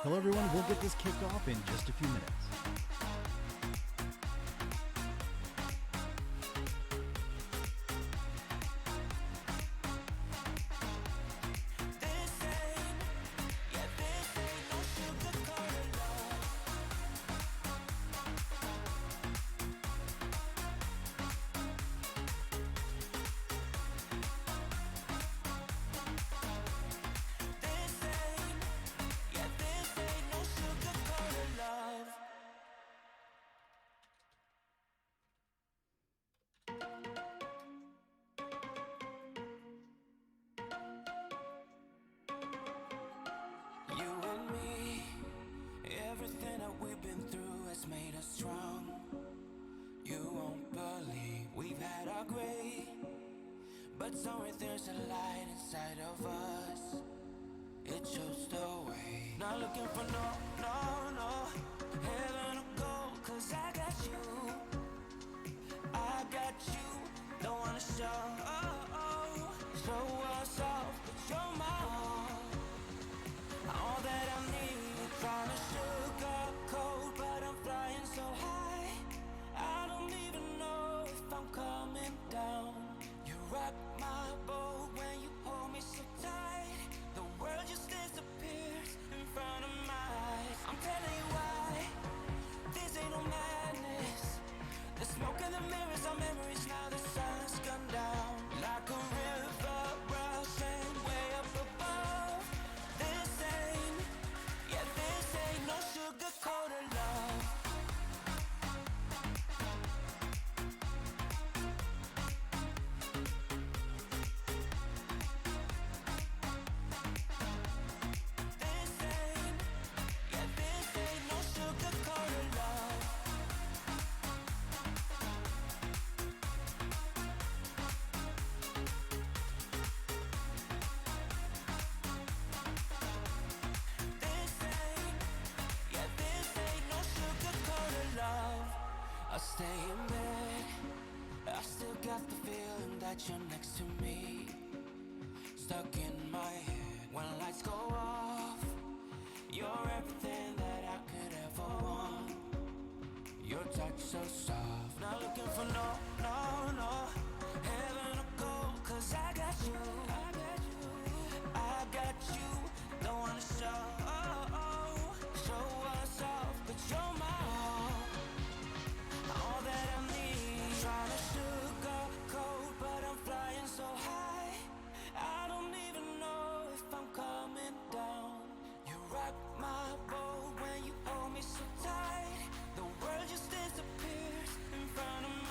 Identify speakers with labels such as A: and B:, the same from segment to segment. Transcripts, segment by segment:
A: Hello everyone, we'll get this kicked off in just a few minutes.
B: Everything that we've been through has made us strong. You won't believe we've had our gray, but somewhere there's a light inside of us. It shows the way. Not looking for no heaven or gold, 'cause I got you. I got you. Don't wanna show us off, but you're my all that I need. Trying to sugarcoat, but I'm flying so high. I don't even know if I'm coming down. You rock my boat when you hold me so tight. The world just disappears in front of my eyes. I'm telling you why, this ain't no madness. The smoke and the mirrors are memories. Now the sun's gone down like a river rushing way up above. This ain't no sugar-coated love. This ain't no sugar-coated love. I stay in bed, I still got the feeling that you're next to me. Stuck in my head when lights go off. You're everything that I could ever want. Your touch so soft. Not looking for no heaven or gold, 'cause I got you. I got you. Don't wanna show us off, but you're my all that I need. Trying to sugarcoat, but I'm flying so high. I don't even know if I'm coming down. You rock my boat when you hold me so tight. The world just disappears in front of my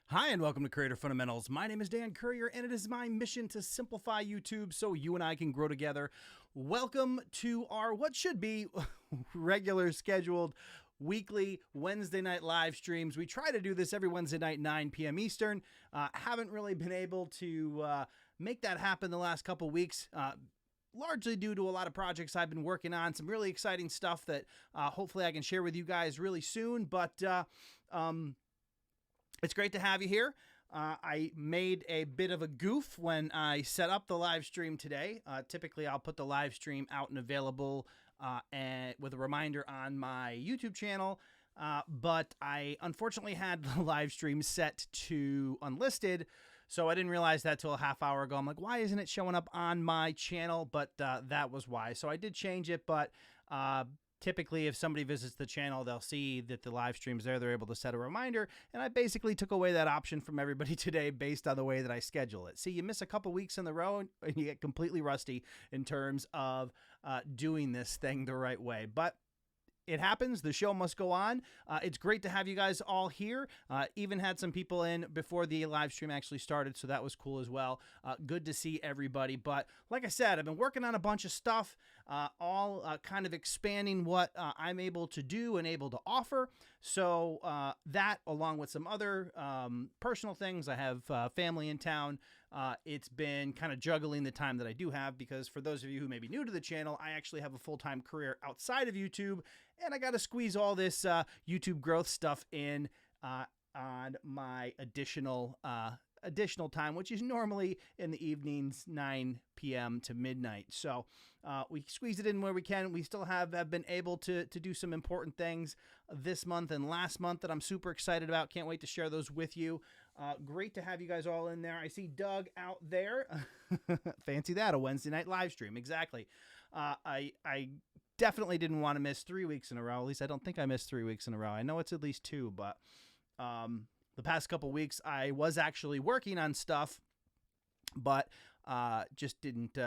A: Hi, and welcome to Creator Fundamentals. My name is Dan Currier, and it is my mission to simplify YouTube so you and I can grow together. Welcome to our what should be regular scheduled weekly Wednesday night live streams. We try to do this every Wednesday night, 9 p.m. Eastern. Haven't really been able to make that happen the last couple weeks. Largely due to a lot of projects I've been working on, some really exciting stuff that hopefully I can share with you guys really soon. But it's great to have you here. I made a bit of a goof when I set up the live stream today. Typically, I'll put the live stream out and available and with a reminder on my YouTube channel. But I unfortunately had the live stream set to unlisted, so I didn't realize that till a half hour ago. I'm like, why isn't it showing up on my channel? But that was why. So I did change it, but typically, if somebody visits the channel, they'll see that the live stream's there. They're able to set a reminder, and I basically took away that option from everybody today based on the way that I schedule it. See, you miss a couple weeks in the row, and you get completely rusty in terms of doing this thing the right way. But it happens. The show must go on. It's great to have you guys all here. Even had some people in before the live stream actually started, so that was cool as well. Good to see everybody. But like I said, I've been working on a bunch of stuff, all kind of expanding what I'm able to do and able to offer. So that, along with some other personal things, I have family in town. It's been kind of juggling the time that I do have, because for those of you who may be new to the channel, I actually have a full-time career outside of YouTube, and I got to squeeze all this YouTube growth stuff in on my additional time, which is normally in the evenings, 9 p.m. to midnight. So we squeeze it in where we can. We still have been able to do some important things this month and last month that I'm super excited about. Can't wait to share those with you. Great to have you guys all in there. I see Doug out there. Fancy that, a Wednesday night live stream. Exactly. I definitely didn't want to miss 3 weeks in a row. At least I don't think I missed 3 weeks in a row. I know it's at least 2, but the past couple weeks I was actually working on stuff, but just didn't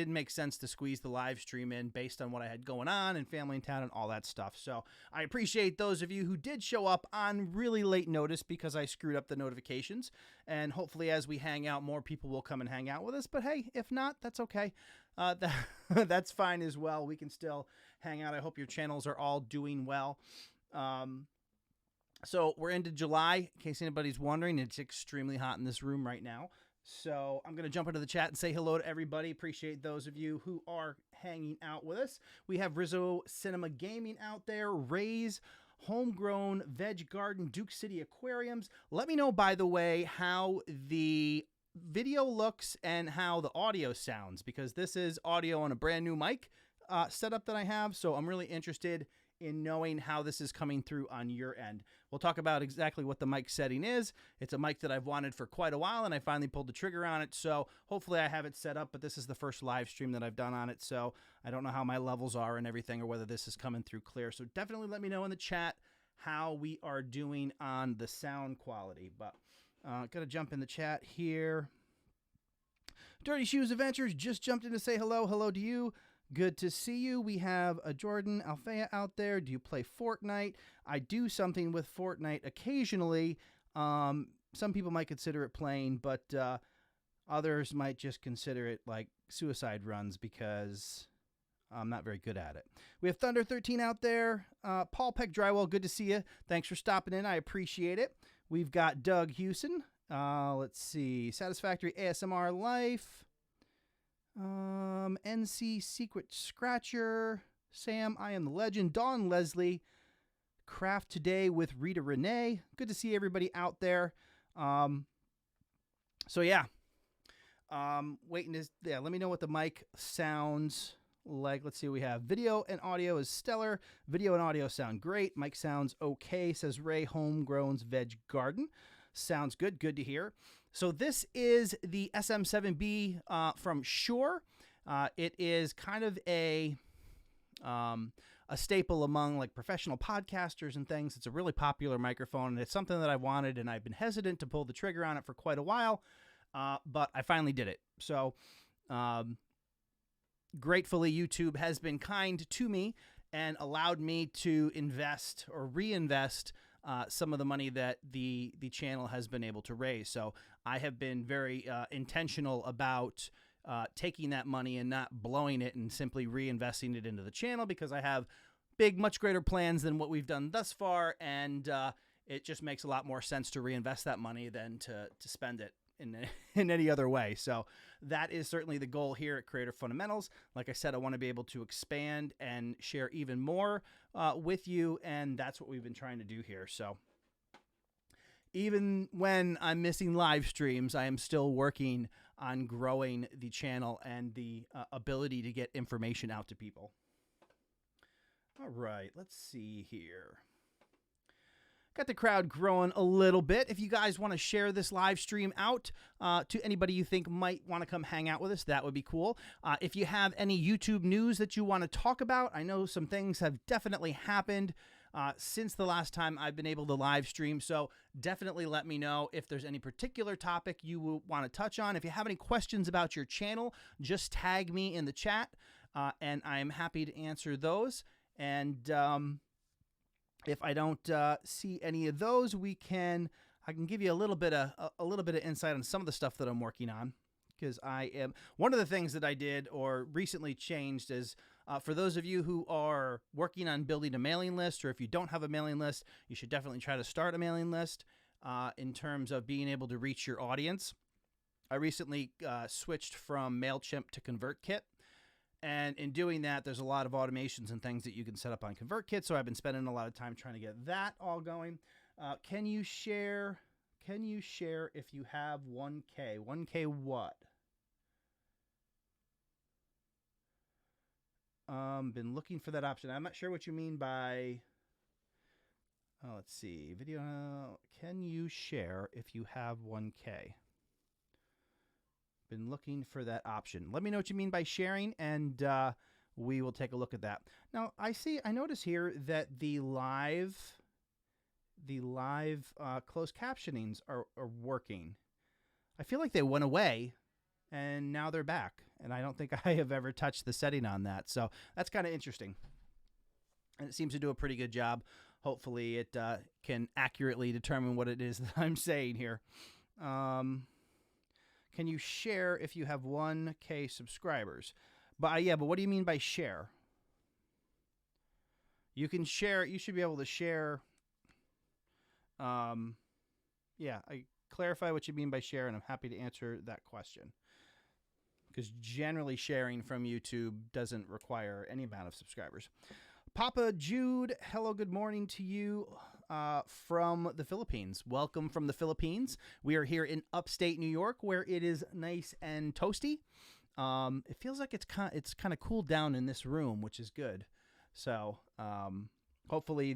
A: make sense to squeeze the live stream in based on what I had going on and family in town and all that stuff. So I appreciate those of you who did show up on really late notice, because I screwed up the notifications. And hopefully as we hang out, more people will come and hang out with us. But hey, if not, that's okay. That's fine as well. We can still hang out. I hope your channels are all doing well. So we're into July, in case anybody's wondering. It's extremely hot in this room right now. So I'm going to jump into the chat and say hello to everybody. Appreciate those of you who are hanging out with us. We have Rizzo Cinema Gaming out there, Ray's Homegrown Veg Garden, Duke City Aquariums. Let me know, by the way, how the video looks and how the audio sounds, because this is audio on a brand new mic setup that I have. So I'm really interested in knowing how this is coming through on your end. We'll talk about exactly what the mic setting is. It's a mic that I've wanted for quite a while, and I finally pulled the trigger on it. So hopefully I have it set up, but this is the first live stream that I've done on it. So I don't know how my levels are and everything, or whether this is coming through clear. So definitely let me know in the chat how we are doing on the sound quality. But gotta jump in the chat here. Dirty Shoes Adventures just jumped in to say hello. Hello to you. Good to see you. We have a Jordan Alfea out there. Do you play Fortnite? I do something with Fortnite occasionally. Some people might consider it playing, but others might just consider it like suicide runs, because I'm not very good at it. We have Thunder 13 out there. Paul Peck Drywall, good to see you. Thanks for stopping in. I appreciate it. We've got Doug Hewson. Let's see. Satisfactory ASMR Life. NC Secret Scratcher, Sam, I Am the Legend, Dawn Leslie, Craft Today with Rita Renee. Good to see everybody out there. So yeah, waiting to, let me know what the mic sounds like. Let's see what we have. Video and audio is stellar. Video and audio sound great. Mic sounds okay, says Ray Homegrown's Veg Garden. Sounds good. Good to hear. So this is the SM7B from Shure. It is kind of a staple among like professional podcasters and things. It's a really popular microphone, and it's something that I wanted, and I've been hesitant to pull the trigger on it for quite a while, but I finally did it. So gratefully, YouTube has been kind to me and allowed me to invest or reinvest some of the money that the channel has been able to raise. So I have been very intentional about taking that money and not blowing it and simply reinvesting it into the channel, because I have much greater plans than what we've done thus far, and it just makes a lot more sense to reinvest that money than to spend it in any other way. So that is certainly the goal here at Creator Fundamentals. Like I said, I want to be able to expand and share even more with you, and that's what we've been trying to do here. So even when I'm missing live streams, I am still working on growing the channel and the ability to get information out to people. All right, let's see here. Got the crowd growing a little bit. If you guys want to share this live stream out to anybody you think might want to come hang out with us, that would be cool. If you have any YouTube news that you want to talk about, I know some things have definitely happened since the last time I've been able to live stream, so definitely let me know if there's any particular topic you will want to touch on. If you have any questions about your channel, just tag me in the chat, and I'm happy to answer those. And if I don't see any of those, I can give you a little bit of insight on some of the stuff that I'm working on, because one of the things that I did or recently changed is for those of you who are working on building a mailing list, or if you don't have a mailing list, you should definitely try to start a mailing list in terms of being able to reach your audience. I recently switched from MailChimp to ConvertKit. And in doing that, there's a lot of automations and things that you can set up on ConvertKit. So I've been spending a lot of time trying to get that all going. Can you share if you have 1K? 1K what? Been looking for that option. I'm not sure what you mean by, let's see, video. Can you share if you have 1K? Been looking for that option. Let me know what you mean by sharing, and we will take a look at that. Now, I notice here that the live closed captionings are working. I feel like they went away, and now they're back, and I don't think I have ever touched the setting on that. So that's kind of interesting, and it seems to do a pretty good job. Hopefully, it can accurately determine what it is that I'm saying here. Can you share if you have 1K subscribers? But what do you mean by share? You can share. You should be able to share. I clarify what you mean by share, and I'm happy to answer that question. Because generally sharing from YouTube doesn't require any amount of subscribers. Papa Jude, hello, good morning to you from the Philippines. Welcome from the Philippines. We are here in upstate New York, where it is nice and toasty. It feels like it's kind of cooled down in this room, which is good. So hopefully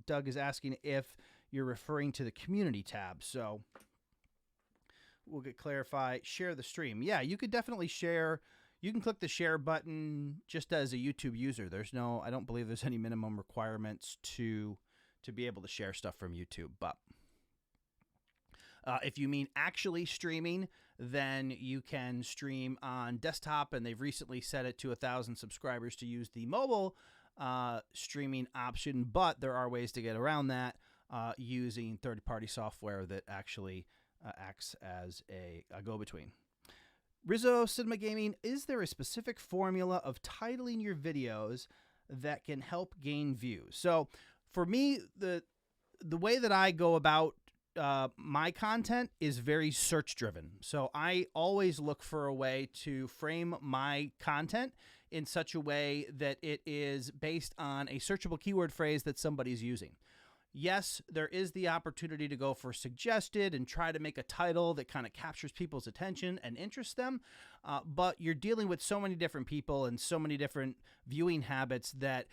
A: Doug is asking if you're referring to the community tab. So we'll get clarify. Share the stream. Yeah, you could definitely share. You can click the share button just as a YouTube user. I don't believe there's any minimum requirements to be able to share stuff from YouTube. But if you mean actually streaming, then you can stream on desktop, and they've recently set it to 1,000 subscribers to use the mobile streaming option. But there are ways to get around that using third-party software that actually acts as a go-between. Rizzo Cinema Gaming, is there a specific formula of titling your videos that can help gain views? So for me, the way that I go about my content is very search driven. So I always look for a way to frame my content in such a way that it is based on a searchable keyword phrase that somebody's using. Yes, there is the opportunity to go for suggested and try to make a title that kind of captures people's attention and interests them, but you're dealing with so many different people and so many different viewing habits that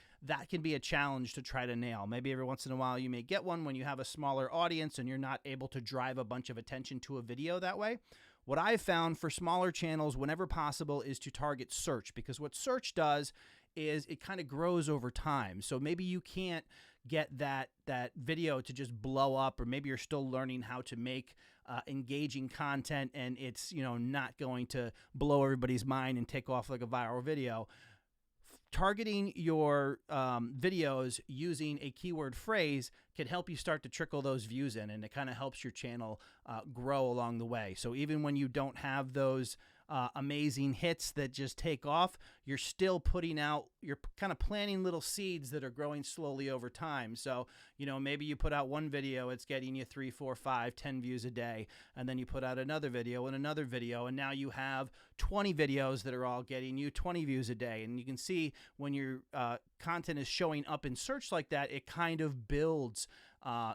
A: can be a challenge to try to nail. Maybe every once in a while you may get one when you have a smaller audience and you're not able to drive a bunch of attention to a video that way. What I've found for smaller channels, whenever possible, is to target search, because what search does is it kind of grows over time. So maybe you can't get that video to just blow up, or maybe you're still learning how to make engaging content, and it's not going to blow everybody's mind and take off like a viral video. targeting your videos using a keyword phrase can help you start to trickle those views in, and it kind of helps your channel grow along the way. So even when you don't have those amazing hits that just take off, you're still putting out, you're kind of planting little seeds that are growing slowly over time. So, you know, maybe you put out one video, it's getting you 3, 4, 5, 10 views a day. And then you put out another video and another video. And now you have 20 videos that are all getting you 20 views a day. And you can see when your content is showing up in search like that, it kind of builds,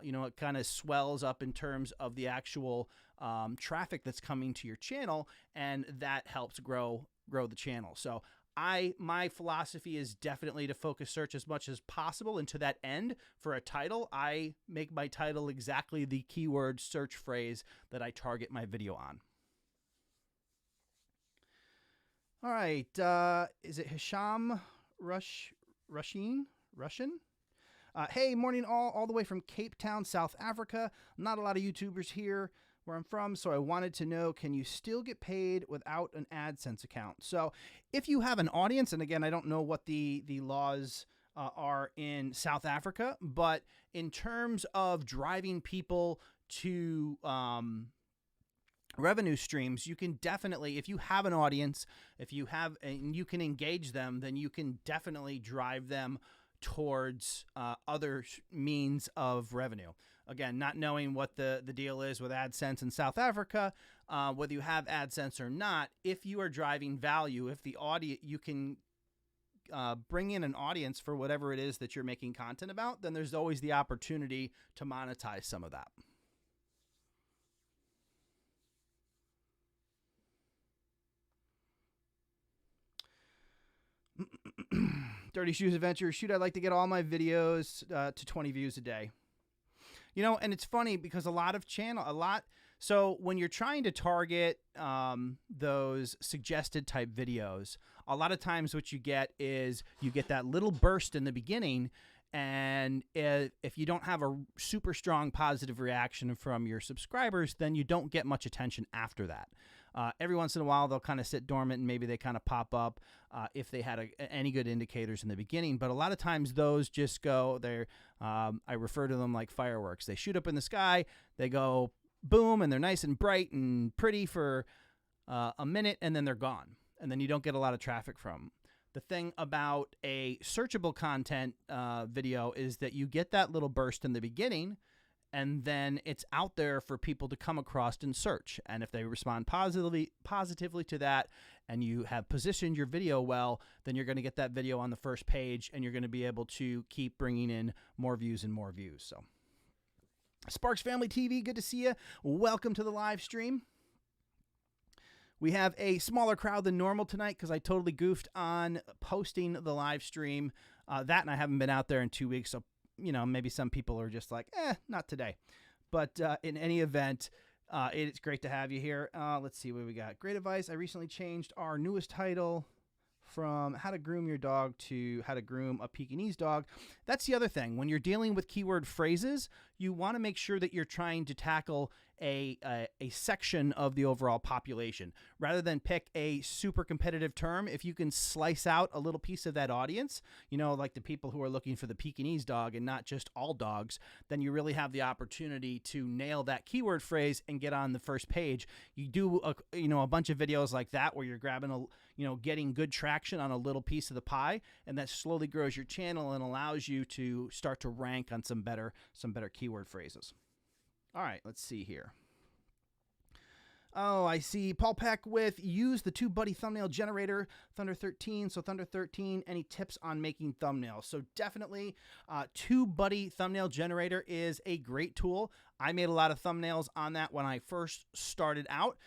A: you know, it kind of swells up in terms of the actual traffic that's coming to your channel, and that helps grow the channel. So my philosophy is definitely to focus search as much as possible, and to that end, for a title, I make my title exactly the keyword search phrase that I target my video on. All right, is it Hisham Russian? Hey, morning all the way from Cape Town, South Africa. Not a lot of YouTubers here where I'm from, so I wanted to know, can you still get paid without an AdSense account? So if you have an audience, and again, I don't know what the laws are in South Africa, but in terms of driving people to revenue streams, you can definitely, if you have an audience, and you can engage them, then you can definitely drive them towards other means of revenue. Again, not knowing what the deal is with AdSense in South Africa, whether you have AdSense or not, if you are driving value, if the audience, you can bring in an audience for whatever it is that you're making content about, then there's always the opportunity to monetize some of that. Dirty Shoes Adventure. Shoot, I'd like to get all my videos to 20 views a day. You know, and it's funny because so when you're trying to target those suggested type videos, a lot of times what you get is you get that little burst in the beginning, and if you don't have a super strong positive reaction from your subscribers, then you don't get much attention after that. Every once in a while, they'll kind of sit dormant, and maybe they kind of pop up if they had any good indicators in the beginning. But a lot of times those just go, I refer to them like fireworks. They shoot up in the sky, they go boom, and they're nice and bright and pretty for a minute, and then they're gone. And then you don't get a lot of traffic from them. The thing about a searchable content video is that you get that little burst in the beginning, and then it's out there for people to come across and search. And if they respond positively to that, and you have positioned your video well, then you're going to get that video on the first page, and you're going to be able to keep bringing in more views and more views. So, Sparks Family TV, good to see you. Welcome to the live stream. We have a smaller crowd than normal tonight because I totally goofed on posting the live stream. And I haven't been out there in 2 weeks, so you know, maybe some people are just like, not today. But in any event, it's great to have you here. Let's see what we got. Great advice. I recently changed our newest title from how to groom your dog to how to groom a Pekingese dog. That's the other thing. When you're dealing with keyword phrases, you want to make sure that you're trying to tackle a section of the overall population. Rather than pick a super competitive term, if you can slice out a little piece of that audience, you know, like the people who are looking for the Pekingese dog and not just all dogs, then you really have the opportunity to nail that keyword phrase and get on the first page. You do a bunch of videos like that where you're grabbing getting good traction on a little piece of the pie, and that slowly grows your channel and allows you to start to rank on some better keyword phrases. All right, let's see here. Oh, I see Paul Peck with use the TubeBuddy thumbnail generator, Thunder 13. So Thunder 13, any tips on making thumbnails? So definitely TubeBuddy thumbnail generator is a great tool. I made a lot of thumbnails on that when I first started out.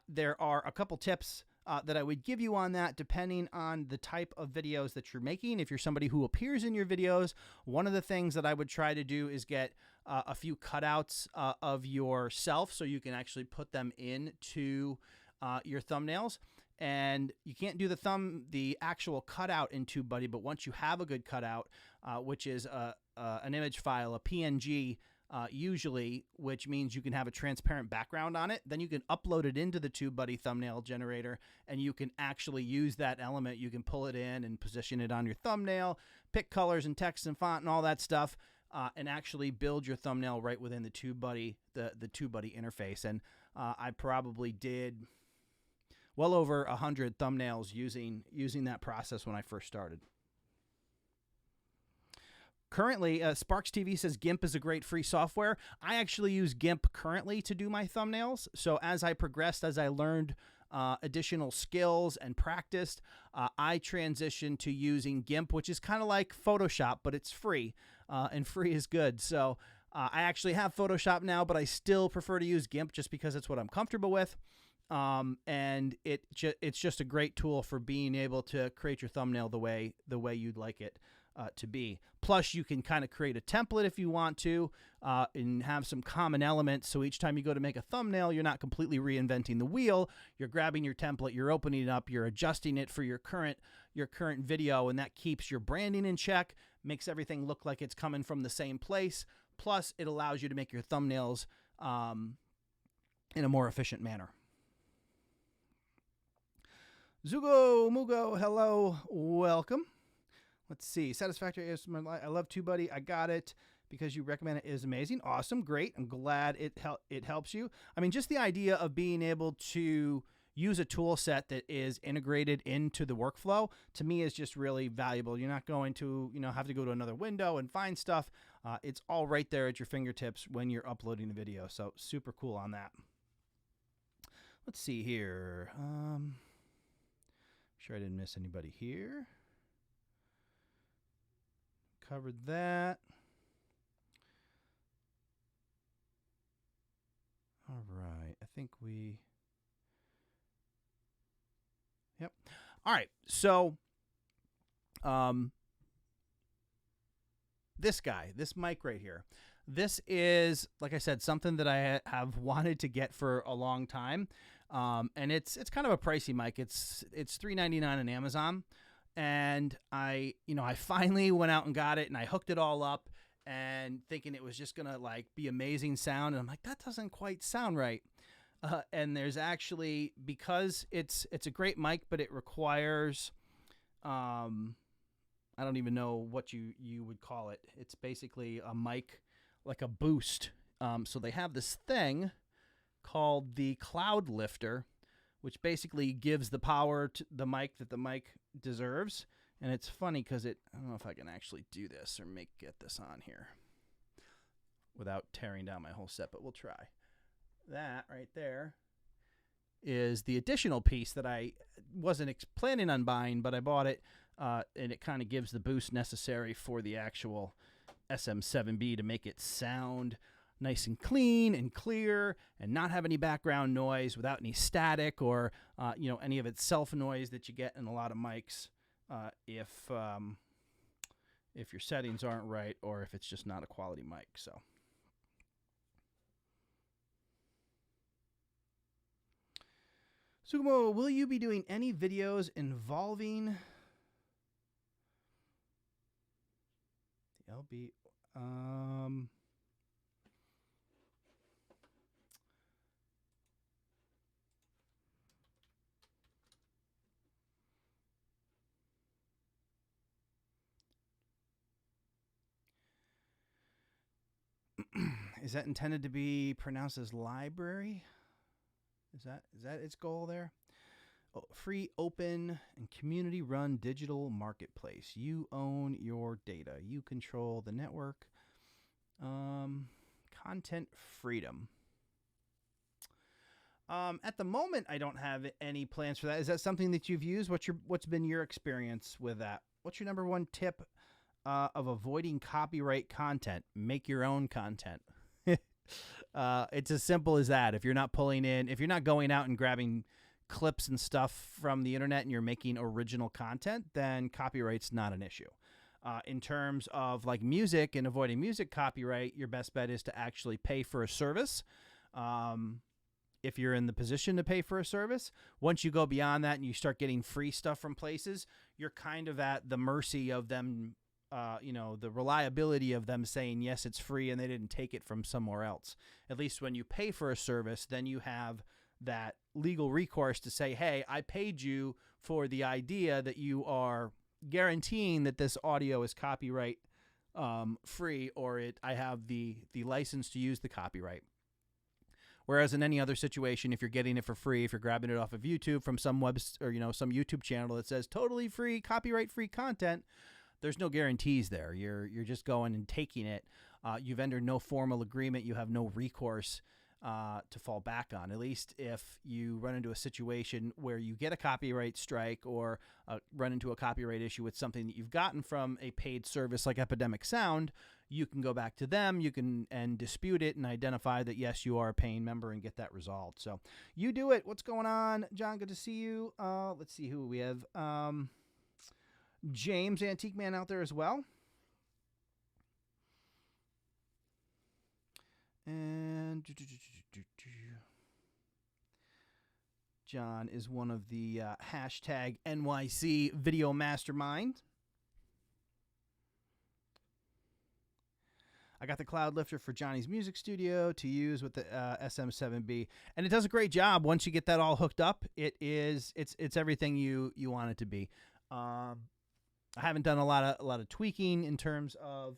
A: There are a couple tips that I would give you on that depending on the type of videos that you're making. If you're somebody who appears in your videos, one of the things that I would try to do is get a few cutouts of yourself so you can actually put them into your thumbnails. And you can't do the actual cutout in TubeBuddy, but once you have a good cutout, which is an image file, a PNG usually, which means you can have a transparent background on it. Then you can upload it into the TubeBuddy thumbnail generator, and you can actually use that element. You can pull it in and position it on your thumbnail, pick colors and text and font and all that stuff, and actually build your thumbnail right within the TubeBuddy, the TubeBuddy interface. And I probably did well over 100 thumbnails using that process when I first started. Currently, Sparks TV says GIMP is a great free software. I actually use GIMP currently to do my thumbnails. So as I progressed, as I learned additional skills and practiced, I transitioned to using GIMP, which is kind of like Photoshop, but it's free, and free is good. So I actually have Photoshop now, but I still prefer to use GIMP just because it's what I'm comfortable with. And it's just a great tool for being able to create your thumbnail the way you'd like it to be. Plus, you can kind of create a template if you want to, and have some common elements. So each time you go to make a thumbnail, you're not completely reinventing the wheel. You're grabbing your template, you're opening it up, you're adjusting it for your current video, and that keeps your branding in check, makes everything look like it's coming from the same place. Plus, it allows you to make your thumbnails in a more efficient manner. Zugo Mugo, hello, welcome. Let's see. Satisfactory is I love TubeBuddy. I got it because you recommend it. Is amazing. Awesome. Great. I'm glad it helps you. I mean, just the idea of being able to use a tool set that is integrated into the workflow to me is just really valuable. You're not going to, have to go to another window and find stuff. It's all right there at your fingertips when you're uploading the video. So super cool on that. Let's see here. Sure I didn't miss anybody here. Covered that. All right. I think Yep. All right. So, this mic right here, this is, like I said, something that I have wanted to get for a long time. And it's kind of a pricey mic. It's $3.99 on Amazon. And I finally went out and got it, and I hooked it all up and thinking it was just going to be amazing sound. And I'm like, that doesn't quite sound right. And there's actually, because it's a great mic, but it requires, I don't even know what you would call it. It's basically a mic, like a boost. So they have this thing called the Cloud Lifter, which basically gives the power to the mic that the mic deserves. And it's funny because I don't know if I can actually do this or get this on here without tearing down my whole set, but we'll try. That right there is the additional piece that I wasn't planning on buying, but I bought it, and it kind of gives the boost necessary for the actual SM7B to make it sound nice and clean and clear and not have any background noise without any static or, any of its self noise that you get in a lot of mics if your settings aren't right or if it's just not a quality mic. So. Sugumo, will you be doing any videos involving the LB? Is that intended to be pronounced as library? Is that its goal there? Oh, free, open, and community-run digital marketplace. You own your data. You control the network. Content freedom. At the moment, I don't have any plans for that. Is that something that you've used? What's been your experience with that? What's your number one tip of avoiding copyright content? Make your own content. It's as simple as that. If you're not going out and grabbing clips and stuff from the internet and you're making original content, then copyright's not an issue. In terms of music and avoiding music copyright, your best bet is to actually pay for a service. If you're in the position to pay for a service, once you go beyond that and you start getting free stuff from places, you're kind of at the mercy of them the reliability of them saying, yes, it's free and they didn't take it from somewhere else. At least when you pay for a service, then you have that legal recourse to say, hey, I paid you for the idea that you are guaranteeing that this audio is copyright free, or I have the license to use the copyright. Whereas in any other situation, if you're getting it for free, if you're grabbing it off of YouTube from some some YouTube channel that says totally free, copyright free content, there's no guarantees there. You're just going and taking it. You've entered no formal agreement. You have no recourse to fall back on, at least if you run into a situation where you get a copyright strike or run into a copyright issue with something that you've gotten from a paid service like Epidemic Sound. You can go back to them, and dispute it and identify that, yes, you are a paying member and get that resolved. So you do it. What's going on, John? Good to see you. Let's see who we have. James, Antique Man, out there as well. And John is one of the hashtag NYC Video Mastermind. I got the cloud lifter for Johnny's music studio to use with the SM7B, and it does a great job. Once you get that all hooked up, it's everything you want it to be. I haven't done a lot of tweaking in terms of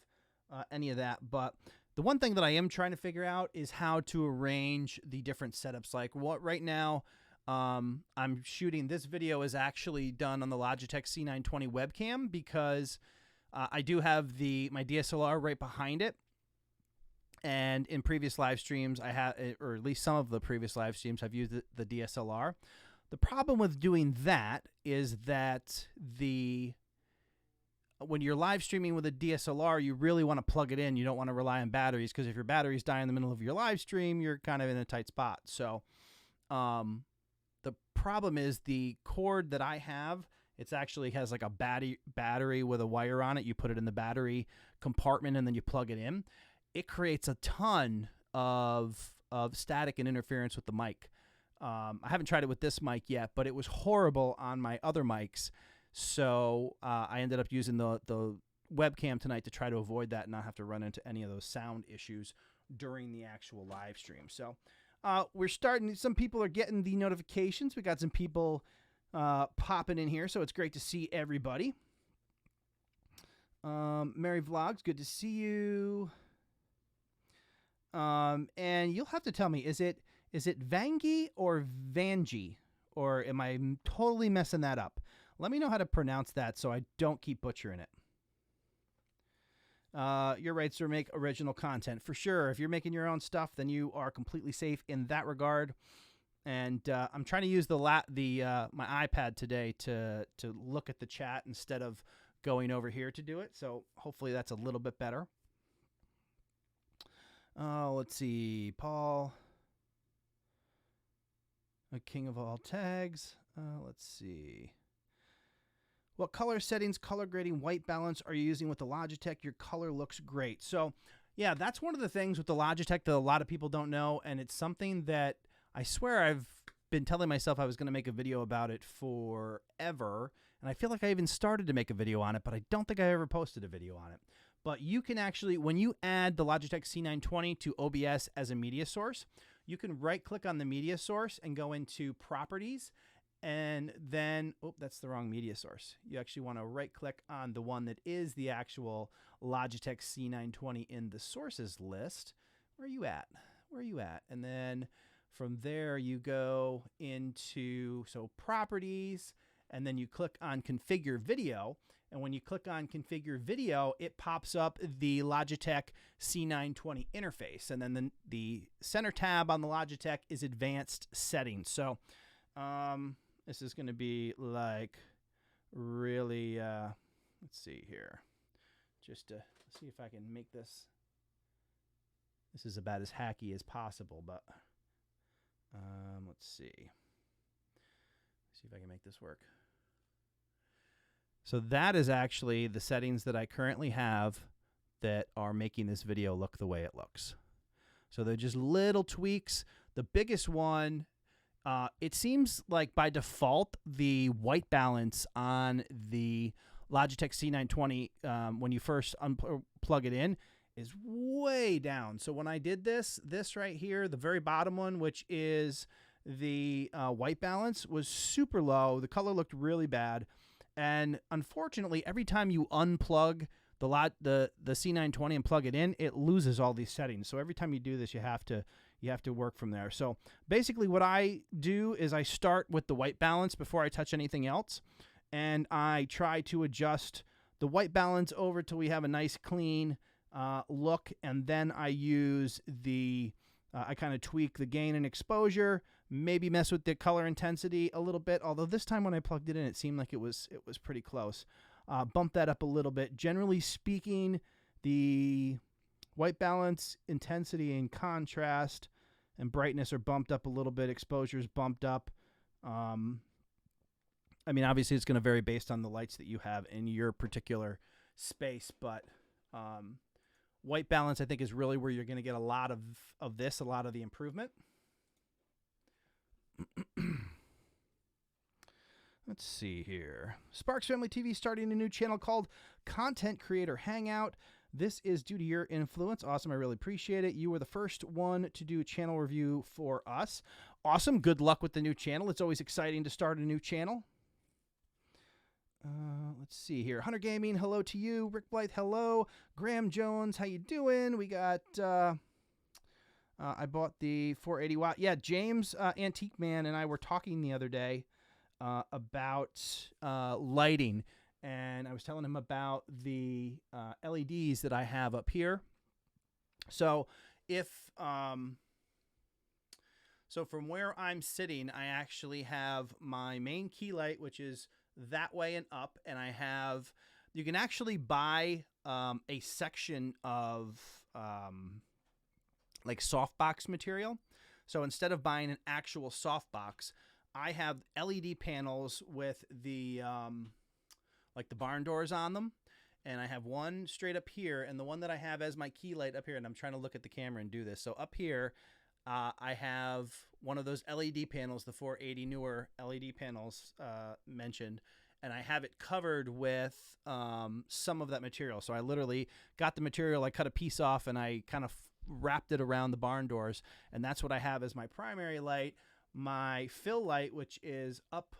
A: any of that, but the one thing that I am trying to figure out is how to arrange the different setups. Like right now, I'm shooting this video is actually done on the Logitech C920 webcam because I do have my DSLR right behind it. And in previous live streams, I have, or at least some of the previous live streams, I've used the DSLR. The problem with doing that is that when you're live streaming with a DSLR, you really want to plug it in. You don't want to rely on batteries, because if your batteries die in the middle of your live stream, you're kind of in a tight spot. So the problem is the cord that I have, it actually has like a battery with a wire on it. You put it in the battery compartment and then you plug it in. It creates a ton of static and interference with the mic. I haven't tried it with this mic yet, but it was horrible on my other mics. So I ended up using the webcam tonight to try to avoid that and not have to run into any of those sound issues during the actual live stream. So we're starting. Some people are getting the notifications. We got some people popping in here, so it's great to see everybody. Mary Vlogs, good to see you. And you'll have to tell me, is it Vangi or Vangi, or am I totally messing that up? Let me know how to pronounce that so I don't keep butchering it. Your rights to make original content. For sure. If you're making your own stuff, then you are completely safe in that regard. And I'm trying to use my iPad today to look at the chat instead of going over here to do it. So hopefully that's a little bit better. Let's see. Paul, a king of all tags. Let's see. What color settings, color grading, white balance are you using with the Logitech? Your color looks great. So, yeah, that's one of the things with the Logitech that a lot of people don't know, and it's something that I swear I've been telling myself I was going to make a video about it forever, and I feel like I even started to make a video on it, but I don't think I ever posted a video on it. But you can actually, when you add the Logitech C920 to OBS as a media source, you can right-click on the media source and go into Properties, and then, oh, that's the wrong media source. You actually want to right-click on the one that is the actual Logitech C920 in the sources list. Where are you at? Where are you at? And then from there, you go into, Properties, and then you click on Configure Video. And when you click on Configure Video, it pops up the Logitech C920 interface. And then the center tab on the Logitech is Advanced Settings. So this is going to be like really, let's see here. Just to see if I can make this. This is about as hacky as possible, but let's see. See if I can make this work. So that is actually the settings that I currently have that are making this video look the way it looks. So they're just little tweaks. The biggest one, it seems like by default, the white balance on the Logitech C920, when you first unplug it in, is way down. So when I did this right here, the very bottom one, which is the white balance, was super low. The color looked really bad. And unfortunately, every time you unplug the C920 and plug it in, it loses all these settings. So every time you do this, you have to work from there. So basically what I do is I start with the white balance before I touch anything else. And I try to adjust the white balance over till we have a nice clean look. And then I use I kind of tweak the gain and exposure, maybe mess with the color intensity a little bit. Although this time when I plugged it in, it seemed like it was pretty close. Bump that up a little bit. Generally speaking, the white balance, intensity, and contrast and brightness are bumped up a little bit. Exposure is bumped up. I mean, obviously, it's going to vary based on the lights that you have in your particular space, but white balance, I think, is really where you're going to get a lot of a lot of the improvement. Let's see here. Sparks Family TV starting a new channel called Content Creator Hangout. This is due to your influence. Awesome. I really appreciate it. You were the first one to do a channel review for us. Awesome. Good luck with the new channel. It's always exciting to start a new channel. Let's see here. Hunter Gaming, hello to you. Rick Blythe, hello. Graham Jones, how you doing? We got... I bought the 480 watt. Yeah, James Antique Man and I were talking the other day about lighting, and I was telling him about the LEDs that I have up here. So so from where I'm sitting, I actually have my main key light, which is that way and up, and you can actually buy a section of like softbox material. So instead of buying an actual softbox, I have LED panels with the like the barn doors on them, and I have one straight up here, and the one that I have as my key light up here, and I'm trying to look at the camera and do this. So up here, I have one of those LED panels, the 480 newer LED panels mentioned, and I have it covered with some of that material. So I literally got the material, I cut a piece off, and I kind of wrapped it around the barn doors, and that's what I have as my primary light. My fill light, which is up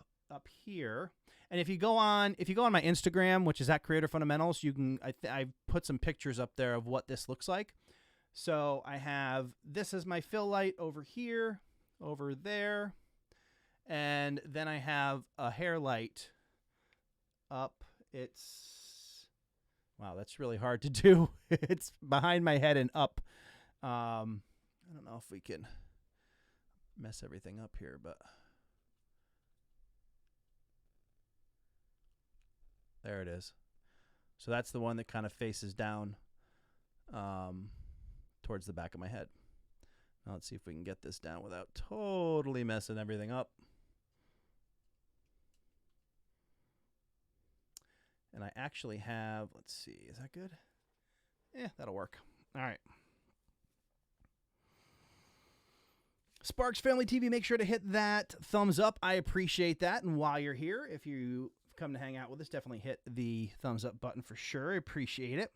A: here, and if you go on my Instagram, which is at Creator Fundamentals, you can I've put some pictures up there of what this looks like. So I have this as my fill light over here, over there, and then I have a hair light up. Wow, that's really hard to do. It's behind my head and up. I don't know if we can mess everything up here, but there it is. So that's the one that kind of faces down towards the back of my head. Now let's see if we can get this down without totally messing everything up. And I actually have, let's see, is that good? Yeah, that'll work. All right. Sparks Family TV, make sure to hit that thumbs up. I appreciate that. And while you're here, if you come to hang out with us, definitely hit the thumbs up button for sure. I appreciate it.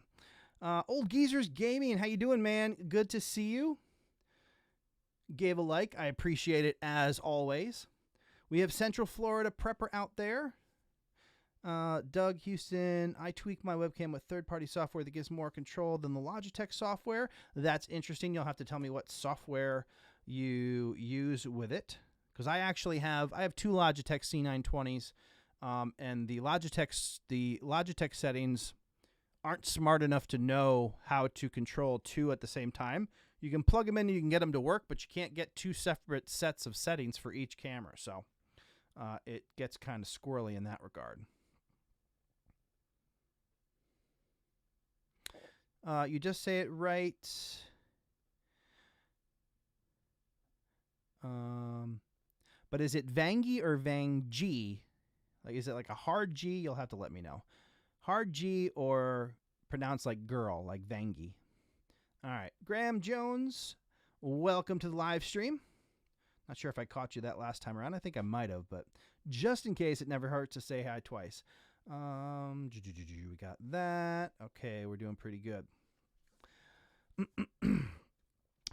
A: Old Geezers Gaming, how you doing, man? Good to see you. Gave a like. I appreciate it as always. We have Central Florida Prepper out there. Doug Houston, I tweak my webcam with third-party software that gives more control than the Logitech software. That's interesting. You'll have to tell me what software you use with it, because I have two Logitech C920s, and the Logitech settings aren't smart enough to know how to control two at the same time. You can plug them in, you can get them to work, but you can't get two separate sets of settings for each camera. So it gets kind of squirrely in that regard. You just say it right. But is it Vangi or Vang-G? Like, is it like a hard G? You'll have to let me know. Hard G or pronounced like girl, like Vangi. All right. Graham Jones, welcome to the live stream. Not sure if I caught you that last time around. I think I might have, but just in case, it never hurts to say hi twice. We got that. Okay, we're doing pretty good.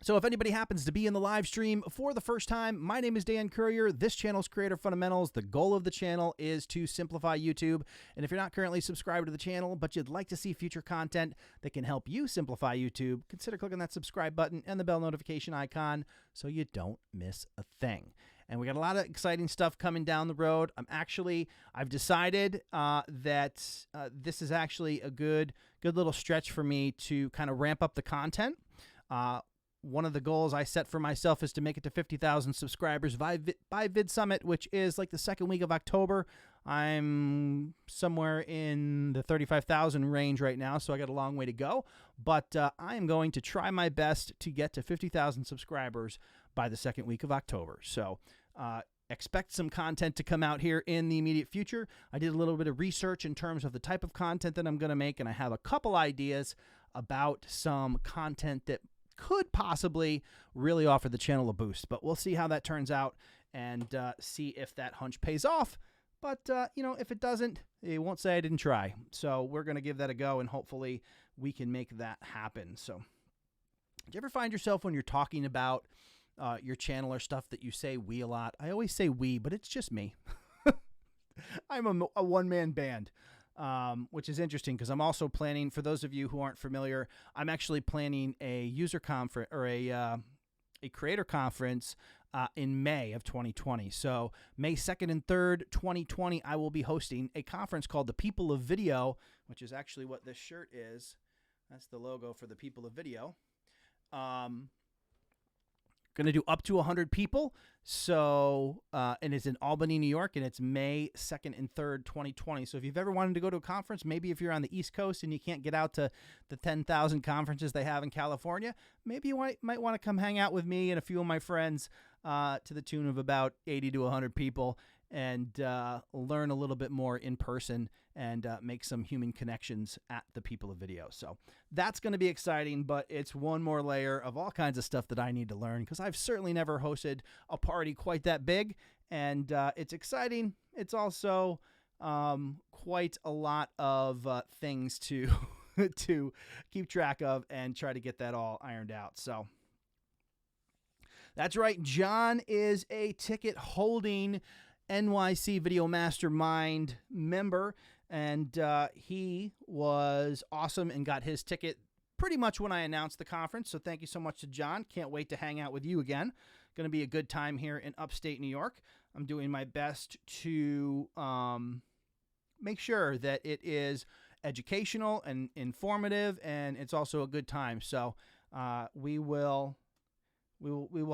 A: So if anybody happens to be in the live stream for the first time, my name is Dan Currier. This channel's Creator Fundamentals. The goal of the channel is to simplify YouTube. And if you're not currently subscribed to the channel, but you'd like to see future content that can help you simplify YouTube, consider clicking that subscribe button and the bell notification icon so you don't miss a thing. And we got a lot of exciting stuff coming down the road. I've decided that this is actually a good little stretch for me to kind of ramp up the content. One of the goals I set for myself is to make it to 50,000 subscribers by VidSummit, which is like the second week of October. I'm somewhere in the 35,000 range right now, so I got a long way to go. But I am going to try my best to get to 50,000 subscribers by the second week of October. So expect some content to come out here in the immediate future. I did a little bit of research in terms of the type of content that I'm going to make, and I have a couple ideas about some content that could possibly really offer the channel a boost. But we'll see how that turns out and see if that hunch pays off. But, if it doesn't, it won't say I didn't try. So we're going to give that a go, and hopefully we can make that happen. So do you ever find yourself when you're talking about your channel or stuff that you say we a lot? I always say we, but it's just me. I'm a one-man band. Which is interesting because I'm also planning, for those of you who aren't familiar, I'm actually planning a user conference or a creator conference in May of 2020. So May 2nd and 3rd, 2020, I will be hosting a conference called the People of Video, which is actually what this shirt is. That's the logo for the People of Video. Going to do up to 100 people. So, and it's in Albany, New York, and it's May 2nd and 3rd, 2020. So if you've ever wanted to go to a conference, maybe if you're on the East Coast and you can't get out to the 10,000 conferences they have in California, maybe you might want to come hang out with me and a few of my friends to the tune of about 80 to 100 people and learn a little bit more in person and make some human connections at the People of Video. So that's going to be exciting, but it's one more layer of all kinds of stuff that I need to learn because I've certainly never hosted a party quite that big, and it's exciting. It's also quite a lot of things to to keep track of and try to get that all ironed out. So that's right. John is a ticket holding NYC Video Mastermind member, and he was awesome and got his ticket pretty much when I announced the conference. So thank you so much to John. Can't wait to hang out with you again. Going to be a good time here in upstate New York. I'm doing my best to make sure that it is educational and informative, and it's also a good time. So we will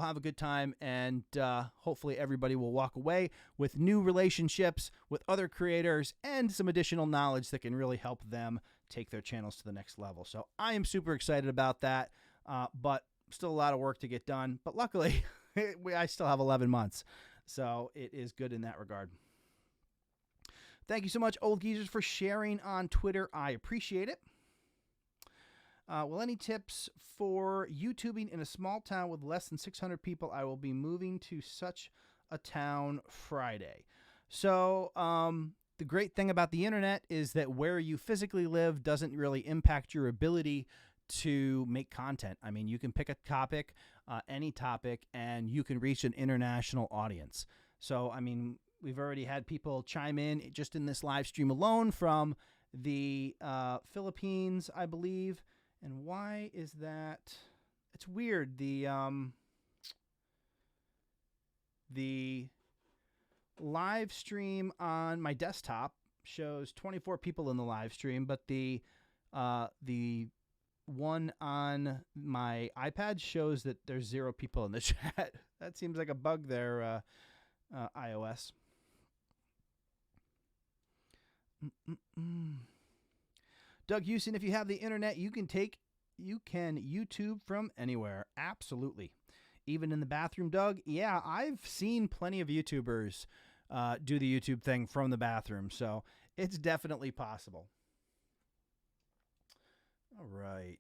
A: have a good time, and hopefully everybody will walk away with new relationships with other creators and some additional knowledge that can really help them take their channels to the next level. So I am super excited about that, but still a lot of work to get done. But luckily, I still have 11 months, so it is good in that regard. Thank you so much, Old Geezers, for sharing on Twitter. I appreciate it. Well, any tips for YouTubing in a small town with less than 600 people? I will be moving to such a town Friday. So the great thing about the internet is that where you physically live doesn't really impact your ability to make content. I mean, you can pick a topic, any topic, and you can reach an international audience. So, I mean, we've already had people chime in just in this live stream alone from the Philippines, I believe. And why is that? It's weird. The live stream on my desktop shows 24 people in the live stream, but the one on my iPad shows that there's 0 people in the chat. That seems like a bug there, iOS. Doug Houston, if you have the internet, you can YouTube from anywhere. Absolutely. Even in the bathroom, Doug? Yeah, I've seen plenty of YouTubers do the YouTube thing from the bathroom, so it's definitely possible. All right.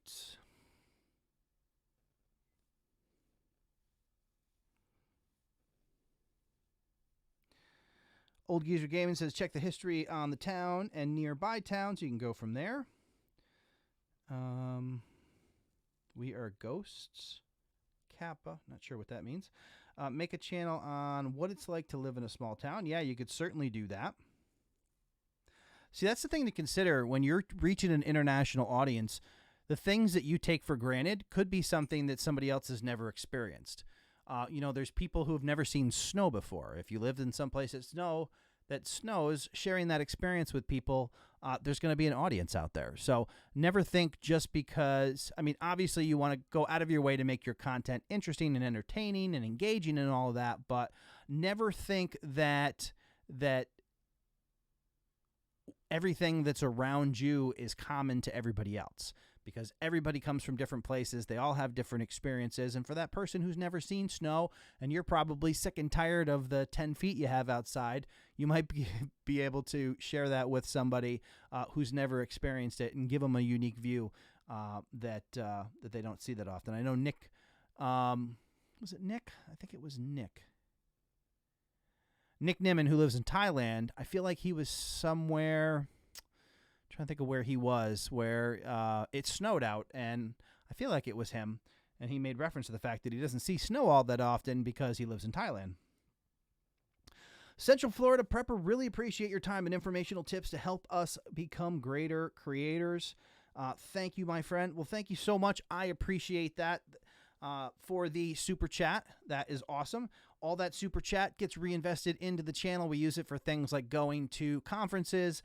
A: Old Geezer Gaming says, check the history on the town and nearby towns. You can go from there. We are ghosts. Kappa. Not sure what that means. Make a channel on what it's like to live in a small town. Yeah, you could certainly do that. See, that's the thing to consider when you're reaching an international audience. The things that you take for granted could be something that somebody else has never experienced. There's people who have never seen snow before. If you lived in some place that snows, sharing that experience with people, there's going to be an audience out there. So never think just because, obviously you want to go out of your way to make your content interesting and entertaining and engaging and all of that, but never think that everything that's around you is common to everybody else, because everybody comes from different places. They all have different experiences. And for that person who's never seen snow, and you're probably sick and tired of the 10 feet you have outside, you might be able to share that with somebody who's never experienced it and give them a unique view that they don't see that often. I know Nick, was it Nick? I think it was Nick. Nick Nimmin, who lives in Thailand, I feel like he was somewhere, trying to think of where he was, where it snowed out, and I feel like it was him, and he made reference to the fact that he doesn't see snow all that often because he lives in Thailand. Central Florida Prepper, really appreciate your time and informational tips to help us become greater creators. Thank you, my friend. Well, thank you so much. I appreciate that for the super chat. That is awesome. All that super chat gets reinvested into the channel. We use it for things like going to conferences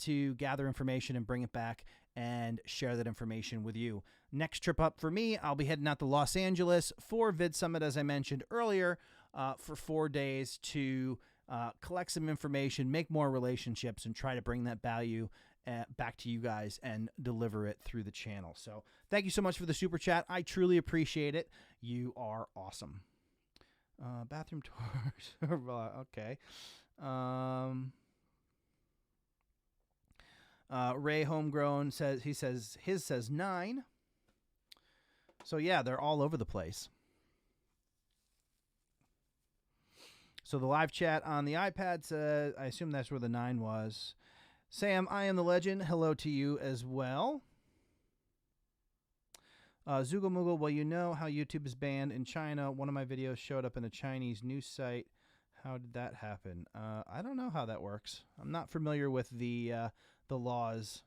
A: to gather information and bring it back and share that information with you. Next trip up for me, I'll be heading out to Los Angeles for Vid Summit, as I mentioned earlier, for 4 days to collect some information, make more relationships, and try to bring that value back to you guys and deliver it through the channel. So thank you so much for the super chat. I truly appreciate it. You are awesome. Bathroom tours. Okay. Ray Homegrown says his says 9. So yeah, they're all over the place. So the live chat on the iPad says, I assume that's where the 9 was. Sam, I am the legend. Hello to you as well. Zoogle Moogle, well, you know how YouTube is banned in China. One of my videos showed up in a Chinese news site. How did that happen? I don't know how that works. I'm not familiar with the laws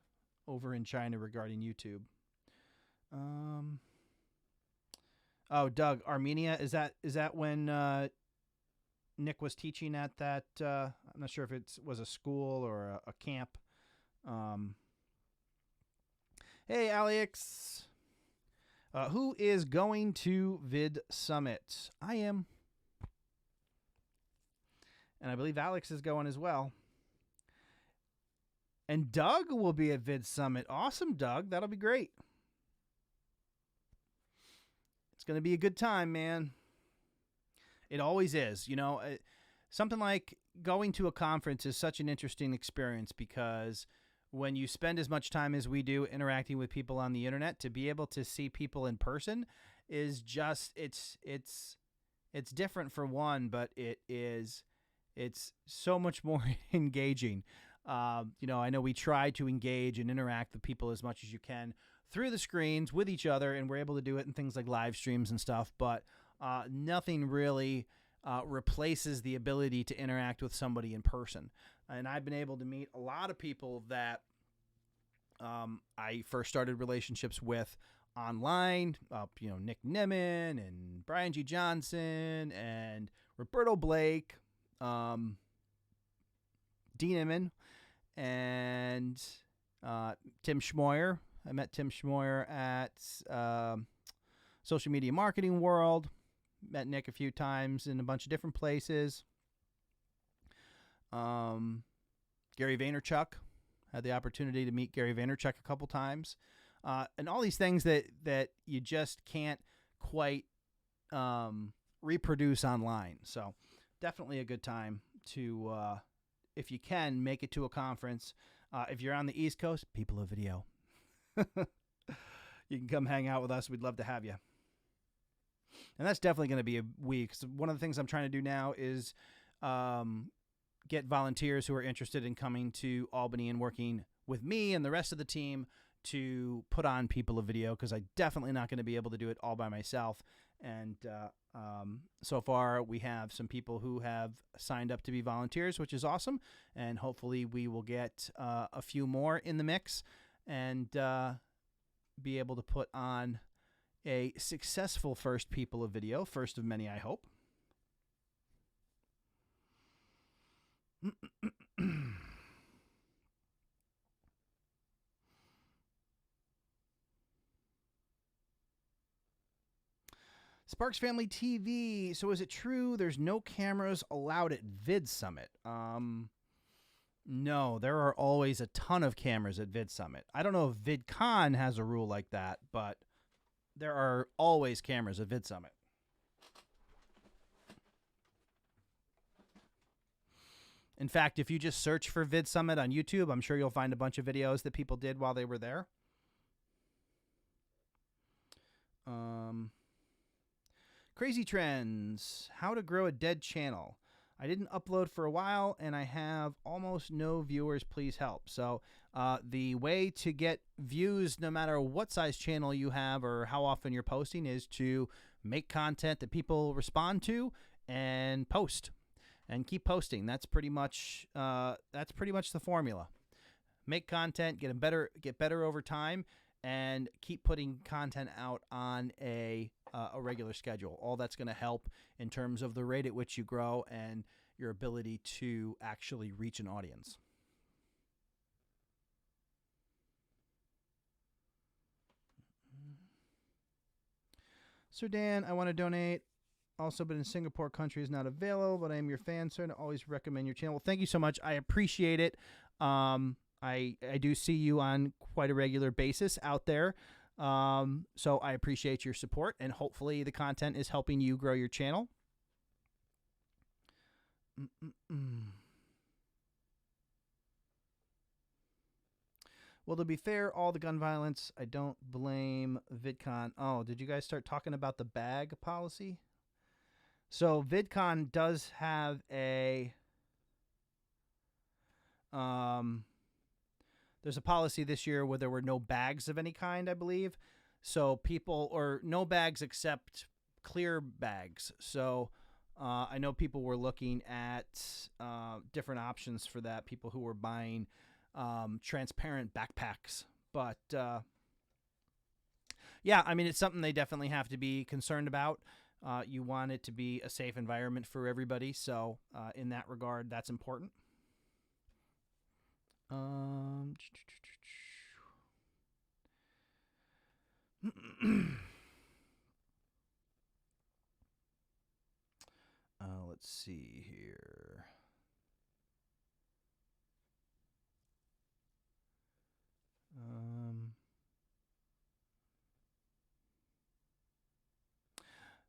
A: over in China regarding YouTube. Oh, Doug, Armenia, is that when Nick was teaching at that? I'm not sure if it was a school or a camp. Hey, Alex. Who is going to Vid Summit? I am. And I believe Alex is going as well. And Doug will be at Vid Summit. Awesome, Doug. That'll be great. It's going to be a good time, man. It always is. Something like going to a conference is such an interesting experience because when you spend as much time as we do interacting with people on the internet, to be able to see people in person is just, it's different for one, but it's so much more engaging. I know we try to engage and interact with people as much as you can through the screens with each other, and we're able to do it in things like live streams and stuff, but nothing really replaces the ability to interact with somebody in person. And I've been able to meet a lot of people that I first started relationships with online, Nick Nimmin and Brian G. Johnson and Roberto Blake, Dean Nimmin, and Tim Schmoyer. I met Tim Schmoyer at Social Media Marketing World. Met Nick a few times in a bunch of different places. Gary Vaynerchuk. Had the opportunity to meet Gary Vaynerchuk a couple times. And all these things that you just can't quite reproduce online. So definitely a good time to, if you can, make it to a conference. If you're on the East Coast, people of video. You can come hang out with us. We'd love to have you. And that's definitely going to be a week. So one of the things I'm trying to do now is get volunteers who are interested in coming to Albany and working with me and the rest of the team to put on people a video, because I'm definitely not going to be able to do it all by myself. And so far, we have some people who have signed up to be volunteers, which is awesome. And hopefully we will get a few more in the mix and be able to put on a successful first people of video, first of many, I hope. Sparks Family TV. So is it true there's no cameras allowed at Vid Summit? No, there are always a ton of cameras at Vid Summit. I don't know if VidCon has a rule like that, but there are always cameras at Vid Summit. In fact, if you just search for Vid Summit on YouTube, I'm sure you'll find a bunch of videos that people did while they were there. Crazy Trends. How to grow a dead channel. I didn't upload for a while, and I have almost no viewers. Please help. So the way to get views, no matter what size channel you have or how often you're posting, is to make content that people respond to and post. And keep posting. That's pretty much the formula. Make content, get better over time, and keep putting content out on a regular schedule. All that's going to help in terms of the rate at which you grow and your ability to actually reach an audience. Sir Dan, I want to donate. Also, but in Singapore, country is not available, but I am your fan, sir, and I always recommend your channel. Well, thank you so much. I appreciate it. I do see you on quite a regular basis out there. So I appreciate your support, and hopefully the content is helping you grow your channel. Well, to be fair, all the gun violence, I don't blame VidCon. Oh, did you guys start talking about the bag policy? So VidCon does have a there's a policy this year where there were no bags of any kind, I believe. So people, or no bags except clear bags. So I know people were looking at different options for that. People who were buying transparent backpacks, but yeah, I mean, it's something they definitely have to be concerned about. You want it to be a safe environment for everybody. So in that regard, that's important. Let's see here.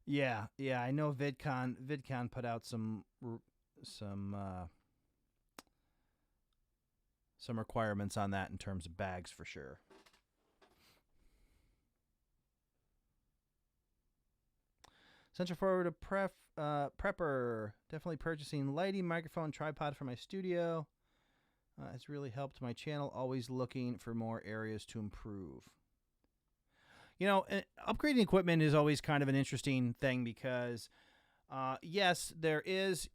A: Yeah, I know VidCon put out some requirements on that in terms of bags for sure. Central Forward to Prepper. Definitely purchasing lighting, microphone, tripod for my studio. It's really helped my channel. Always looking for more areas to improve. You know, upgrading equipment is always kind of an interesting thing because, yes,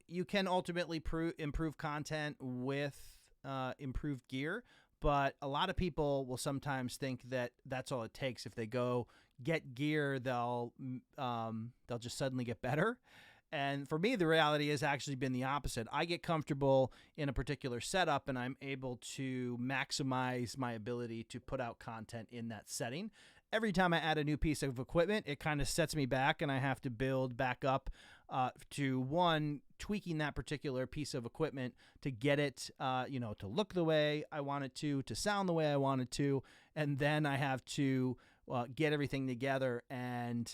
A: you can ultimately improve content with improved gear, but a lot of people will sometimes think that that's all it takes. If they go get gear, they'll just suddenly get better. And for me, the reality has actually been the opposite. I get comfortable in a particular setup and I'm able to maximize my ability to put out content in that setting. Every time I add a new piece of equipment, it kind of sets me back and I have to build back up to tweaking that particular piece of equipment to get it, to look the way I want it to sound the way I want it to. And then I have to get everything together and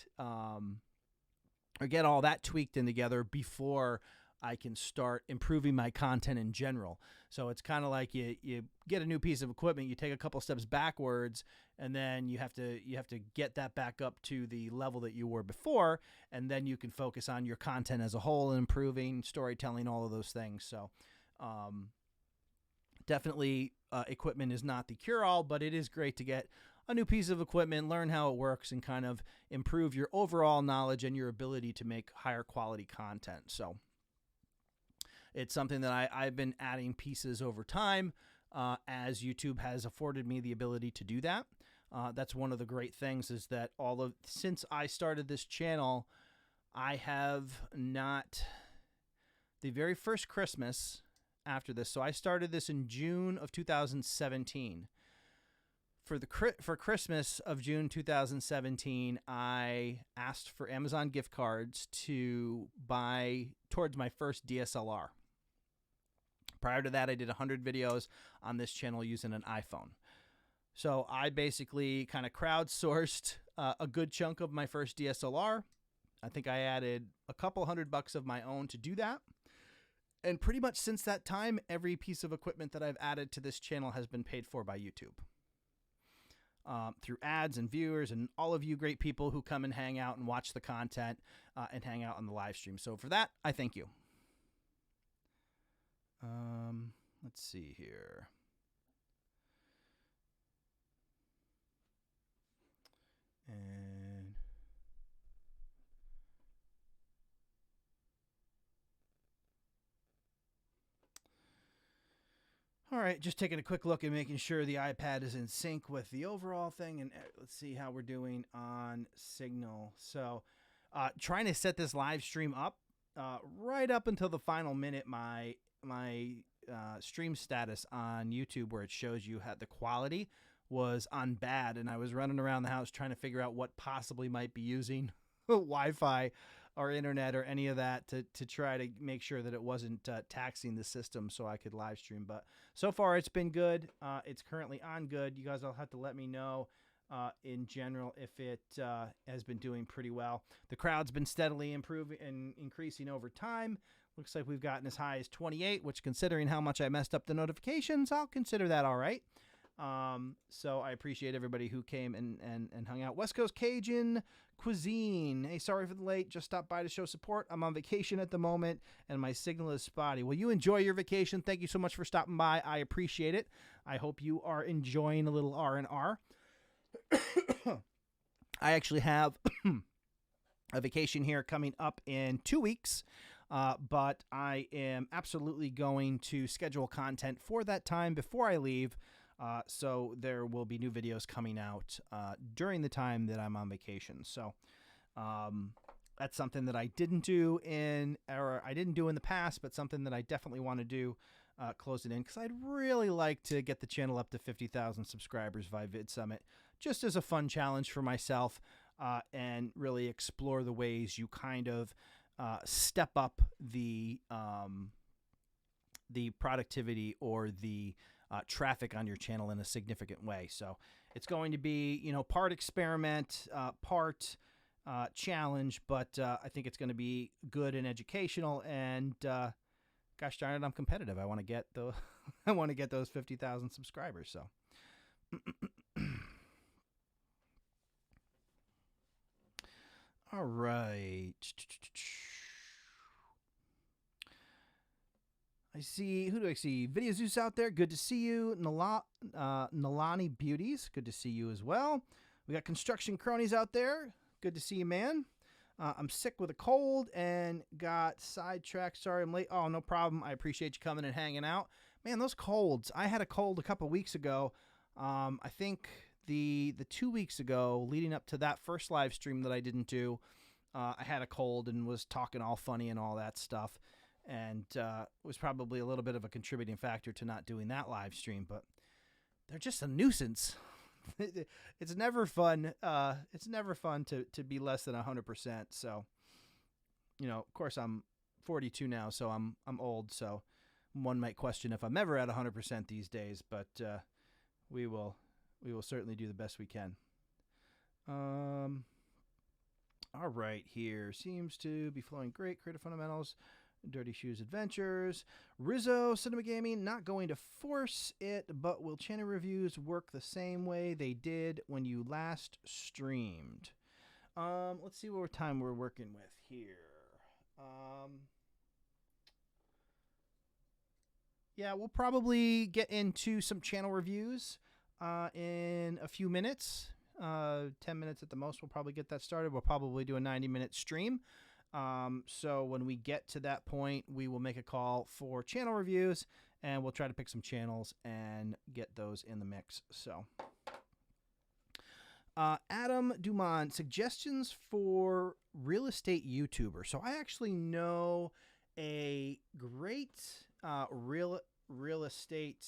A: or get all that tweaked in together before I can start improving my content in general. So it's kind of like you get a new piece of equipment, you take a couple steps backwards, and then you have to get that back up to the level that you were before, and then you can focus on your content as a whole and improving storytelling, all of those things. So Definitely, equipment is not the cure-all, but it is great to get a new piece of equipment, learn how it works, and kind of improve your overall knowledge and your ability to make higher quality content. So it's something that I've been adding pieces over time as YouTube has afforded me the ability to do that. That's one of the great things is that since I started this channel, I have not, the very first Christmas after this, so I started this in June of 2017. For Christmas of June 2017, I asked for Amazon gift cards to buy towards my first DSLR. Prior to that, I did 100 videos on this channel using an iPhone. So I basically kind of crowdsourced a good chunk of my first DSLR. I think I added a couple $100 of my own to do that. And pretty much since that time, every piece of equipment that I've added to this channel has been paid for by YouTube. Through ads and viewers and all of you great people who come and hang out and watch the content and hang out on the live stream. So for that, I thank you. Let's see here. And all right, just taking a quick look and making sure the iPad is in sync with the overall thing. And let's see how we're doing on Signal. So trying to set this live stream up right up until the final minute. My stream status on YouTube, where it shows you the quality, was on bad, and I was running around the house trying to figure out what possibly might be using Wi-Fi or internet or any of that to try to make sure that it wasn't taxing the system so I could live stream. But so far it's been good. It's currently on good. You guys will have to let me know in general if it has been doing pretty well. The crowd's been steadily improving and increasing over time. Looks like we've gotten as high as 28, which, considering how much I messed up the notifications, I'll consider that all right. So I appreciate everybody who came and hung out. West Coast Cajun Cuisine. Hey, sorry for the late. Just stopped by to show support. I'm on vacation at the moment, and my signal is spotty. Well, you enjoy your vacation. Thank you so much for stopping by. I appreciate it. I hope you are enjoying a little R&R. I actually have a vacation here coming up in 2 weeks. But I am absolutely going to schedule content for that time before I leave. So there will be new videos coming out during the time that I'm on vacation. So that's something that I didn't do in the past, but something that I definitely want to do, close it in, because I'd really like to get the channel up to 50,000 subscribers via VidSummit, just as a fun challenge for myself, and really explore the ways you kind of step up the productivity or the traffic on your channel in a significant way. So it's going to be, part experiment, part challenge, but I think it's going to be good and educational. And gosh darn it, I'm competitive. I want to get those 50,000 subscribers. So. All right. I see. Who do I see? Video Zeus out there. Good to see you. Nalani Beauties. Good to see you as well. We got Construction Cronies out there. Good to see you, man. I'm sick with a cold and got sidetracked. Sorry I'm late. Oh, no problem. I appreciate you coming and hanging out. Man, those colds. I had a cold a couple weeks ago. I think the 2 weeks ago, leading up to that first live stream that I didn't do, I had a cold and was talking all funny and all that stuff, and was probably a little bit of a contributing factor to not doing that live stream. But they're just a nuisance. It's never fun. It's never fun to be less than 100%. So, of course, I'm 42 now, so I'm old. So one might question if I'm ever at 100% these days, but we will certainly do the best we can. All right, here seems to be flowing great. Creative Fundamentals, Dirty Shoes Adventures, Rizzo Cinema Gaming. Not going to force it, but will channel reviews work the same way they did when you last streamed? Let's see what time we're working with here. Yeah, we'll probably get into some channel reviews in a few minutes. 10 minutes at the most, we'll probably get that started. We'll probably do a 90-minute stream. So when we get to that point, we will make a call for channel reviews, and we'll try to pick some channels and get those in the mix. So, Adam Dumont, suggestions for real estate YouTuber. So I actually know a great real estate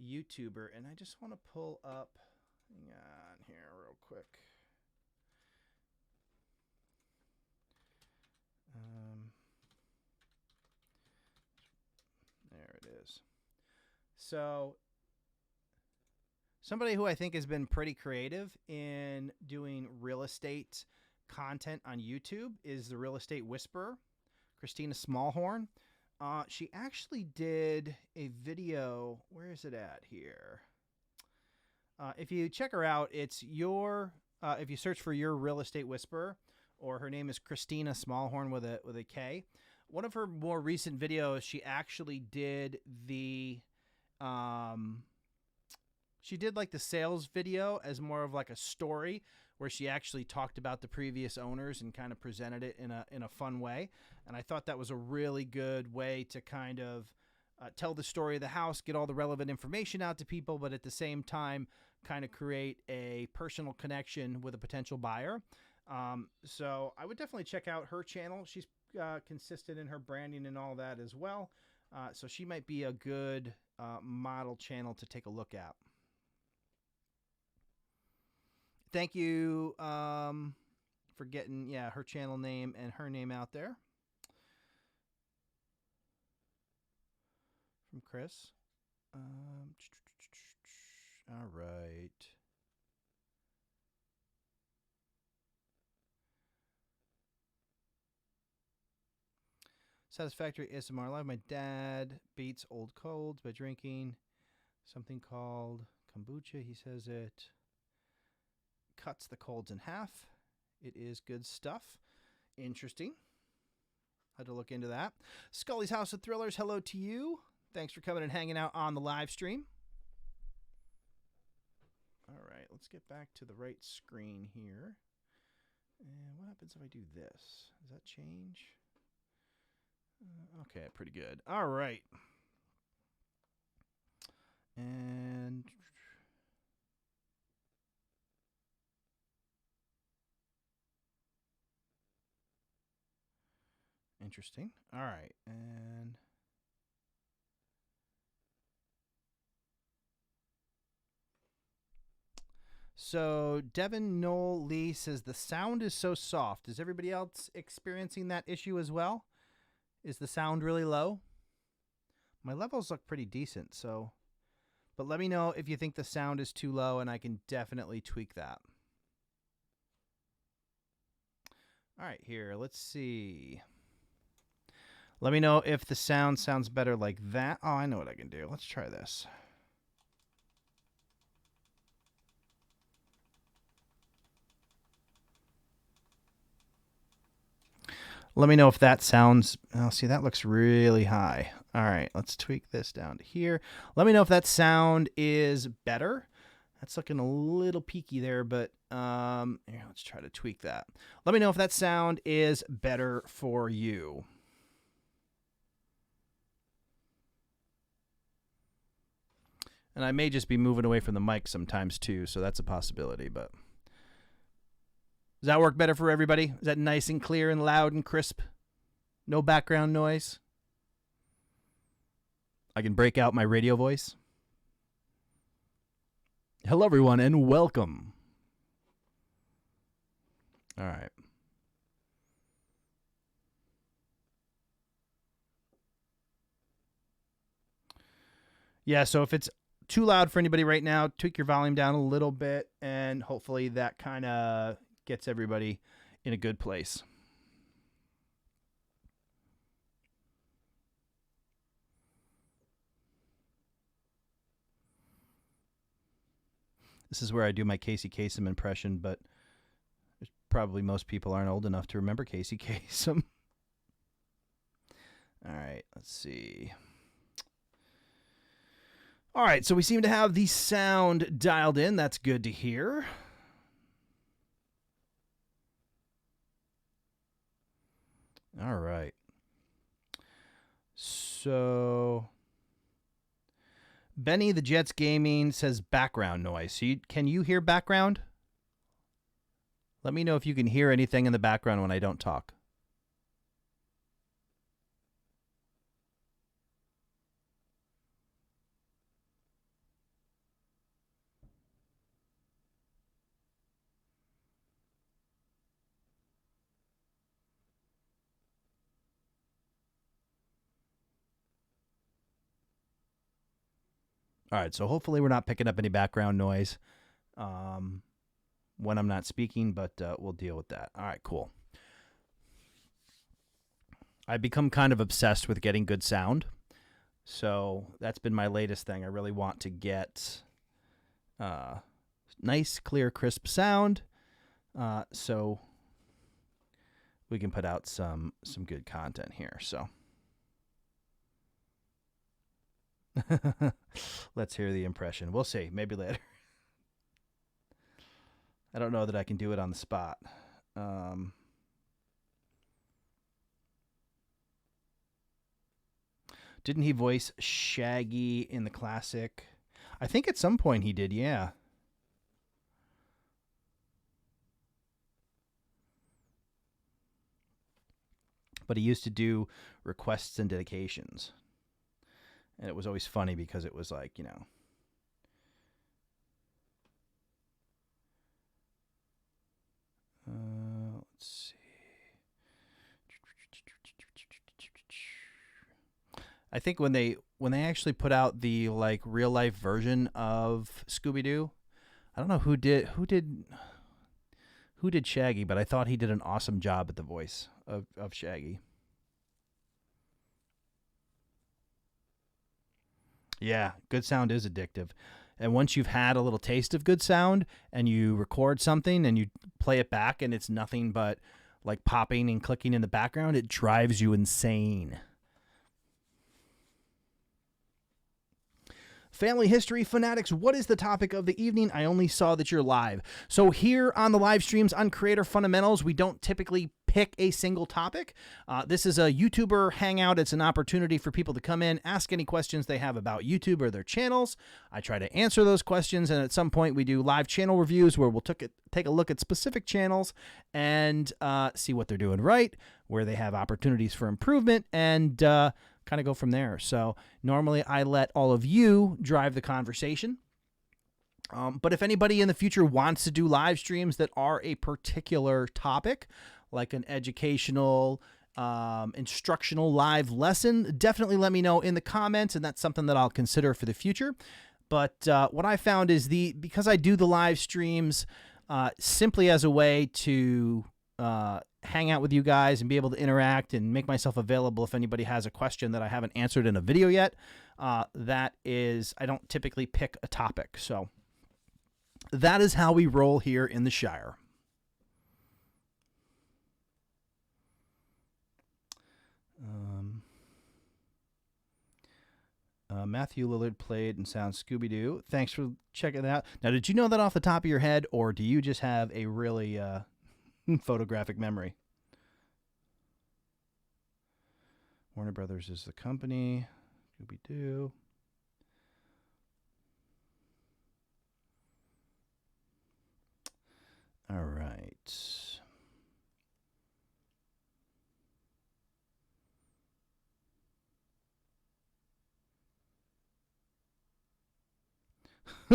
A: YouTuber, and I just want to pull up. Hang on here real quick. There it is. So somebody who I think has been pretty creative in doing real estate content on YouTube is the Real Estate Whisperer, Christina Smallhorn. She actually did a video. Where is it at here? If you check her out, it's if you search for Your Real Estate Whisperer, or her name is Christina Smallhorn with a K. One of her more recent videos, she actually did she did like the sales video as more of like a story, where she actually talked about the previous owners and kind of presented it in a fun way. And I thought that was a really good way to kind of tell the story of the house, get all the relevant information out to people, but at the same time kind of create a personal connection with a potential buyer. So I would definitely check out her channel. She's consistent in her branding and all that as well. So she might be a good model channel to take a look at. Thank you for getting her channel name and her name out there. From Chris. All right. Satisfactory ASMR Live. My dad beats old colds by drinking something called kombucha. He says it cuts the colds in half. It is good stuff. Interesting. Had to look into that. Scully's House of Thrillers, hello to you. Thanks for coming and hanging out on the live stream. All right, let's get back to the right screen here. And what happens if I do this? Does that change? Okay, pretty good. All right. And interesting. All right. And so Devin Noel Lee says the sound is so soft. Is everybody else experiencing that issue as well? Is the sound really low? My levels look pretty decent, so, but let me know if you think the sound is too low, and I can definitely tweak that. All right, here, let's see. Let me know if the sound sounds better like that. Oh, I know what I can do. Let's try this. Let me know if that sounds, oh, see, that looks really high. All right, let's tweak this down to here. Let me know if that sound is better. That's looking a little peaky there, but here, let's try to tweak that. Let me know if that sound is better for you. And I may just be moving away from the mic sometimes too, so that's a possibility, but does that work better for everybody? Is that nice and clear and loud and crisp? No background noise? I can break out my radio voice. Hello, everyone, and welcome. All right. Yeah, so if it's too loud for anybody right now, tweak your volume down a little bit, and hopefully that kind of gets everybody in a good place. This is where I do my Casey Kasem impression, but probably most people aren't old enough to remember Casey Kasem. All right, let's see. All right, so we seem to have the sound dialed in. That's good to hear. All right. So Benny the Jets Gaming says background noise. So can you hear background? Let me know if you can hear anything in the background when I don't talk. All right, so hopefully we're not picking up any background noise when I'm not speaking, but we'll deal with that. All right, cool. I've become kind of obsessed with getting good sound, so that's been my latest thing. I really want to get nice, clear, crisp sound, so we can put out some good content here. So let's hear the impression. We'll see. Maybe later. I don't know that I can do it on the spot. Didn't he voice Shaggy in the classic? I think at some point he did, yeah. But he used to do requests and dedications. And it was always funny because it was like, you know. Let's see. I think when they actually put out the like real life version of Scooby-Doo, I don't know who did Shaggy, but I thought he did an awesome job at the voice of Shaggy. Yeah, good sound is addictive. And once you've had a little taste of good sound and you record something and you play it back and it's nothing but like popping and clicking in the background, it drives you insane. Family History Fanatics, what is the topic of the evening? I only saw that you're live. So here on the live streams on Creator Fundamentals, we don't typically pick a single topic. This is a YouTuber hangout. It's an opportunity for people to come in, ask any questions they have about YouTube or their channels. I try to answer those questions, and at some point we do live channel reviews where we'll take a look at specific channels and see what they're doing right, where they have opportunities for improvement, and kind of go from there. So normally I let all of you drive the conversation. But if anybody in the future wants to do live streams that are a particular topic, like an educational, instructional live lesson, definitely let me know in the comments, and that's something that I'll consider for the future. But what I found is because I do the live streams simply as a way to hang out with you guys and be able to interact and make myself available if anybody has a question that I haven't answered in a video yet. That is, I don't typically pick a topic. So that is how we roll here in the Shire. Matthew Lillard played and sounds Scooby-Doo. Thanks for checking that out. Now, did you know that off the top of your head, or do you just have a really photographic memory? Warner Brothers is the company. Scooby-Doo. All right.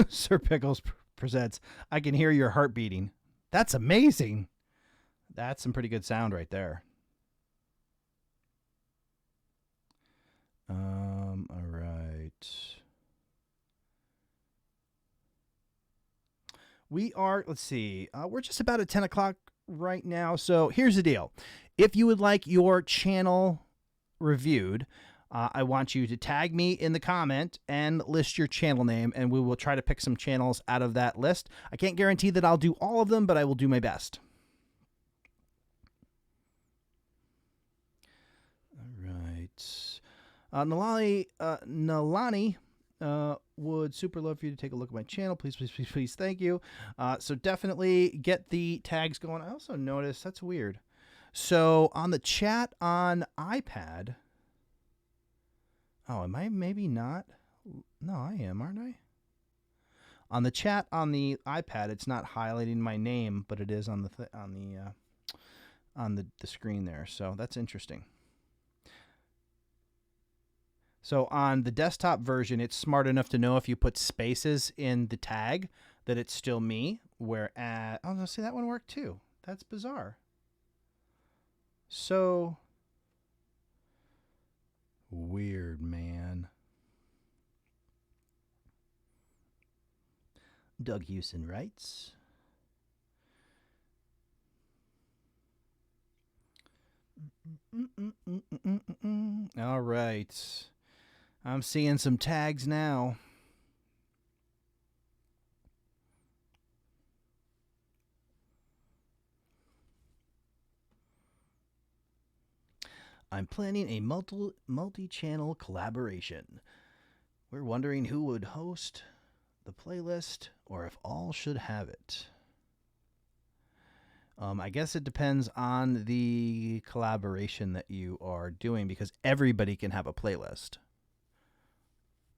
A: Sir Pickles presents, I can hear your heart beating. That's amazing. That's some pretty good sound right there. All right. We are, let's see, we're just about at 10 o'clock right now. So here's the deal. If you would like your channel reviewed, I want you to tag me in the comment and list your channel name, and we will try to pick some channels out of that list. I can't guarantee that I'll do all of them, but I will do my best. All right. Nalani Would super love for you to take a look at my channel. Please, please, please, please. Thank you. So definitely get the tags going. I also noticed that's weird. So on the chat on iPad. Oh, am I maybe not? No, I am, aren't I? On the chat on the iPad, it's not highlighting my name, but it is on the screen there. So that's interesting. So on the desktop version, it's smart enough to know if you put spaces in the tag that it's still me. Whereas, oh no, see, that one worked too. That's bizarre. So weird, man. Doug Hewson writes. All right. I'm seeing some tags now. I'm planning a multi-channel collaboration. We're wondering who would host the playlist or if all should have it. I guess it depends on the collaboration that you are doing because everybody can have a playlist.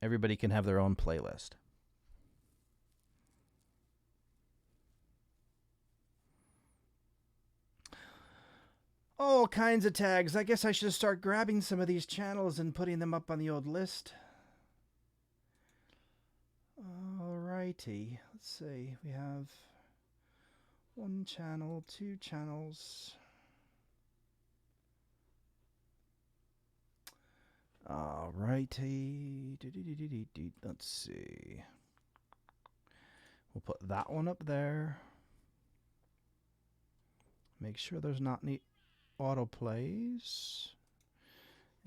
A: Everybody can have their own playlist. All kinds of tags. I guess I should start grabbing some of these channels and putting them up on the old list. Alrighty. Let's see. We have 1 channel, 2 channels. Alrighty. Let's see. We'll put that one up there. Make sure there's not any autoplays.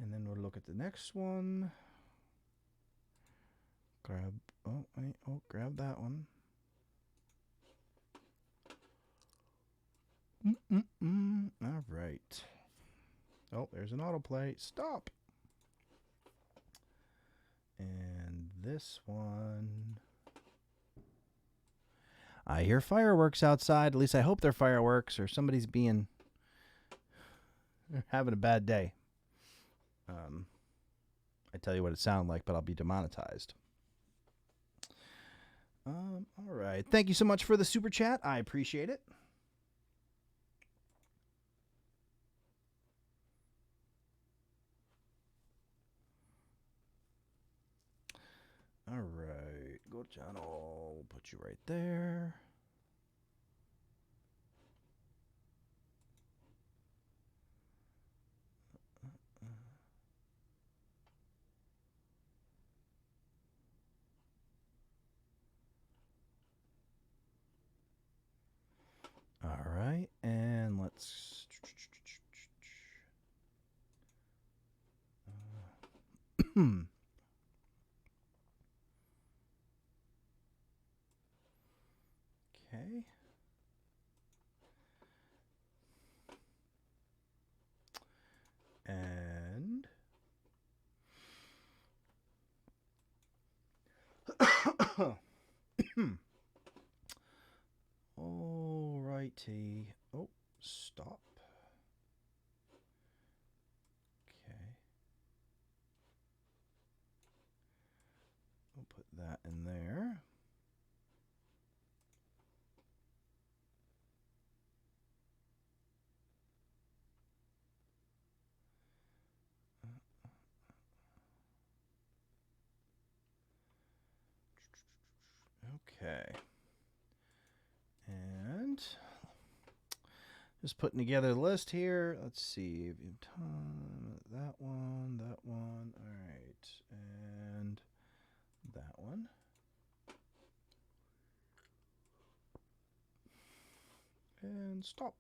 A: And then we'll look at the next one. Grab, oh, wait, oh, grab that one. All right. Oh, there's an autoplay. Stop. And this one. I hear fireworks outside. At least I hope they're fireworks or somebody's being having a bad day. I tell you what it sounds like, but I'll be demonetized. All right. Thank you so much for the super chat. I appreciate it. All right. Go to channel. We'll put you right there. All right, and let's okay. And all righty. Oh, stop. Okay. We'll put that in there. Okay. And just putting together the list here. Let's see. That one, that one. All right. And that one. And stop.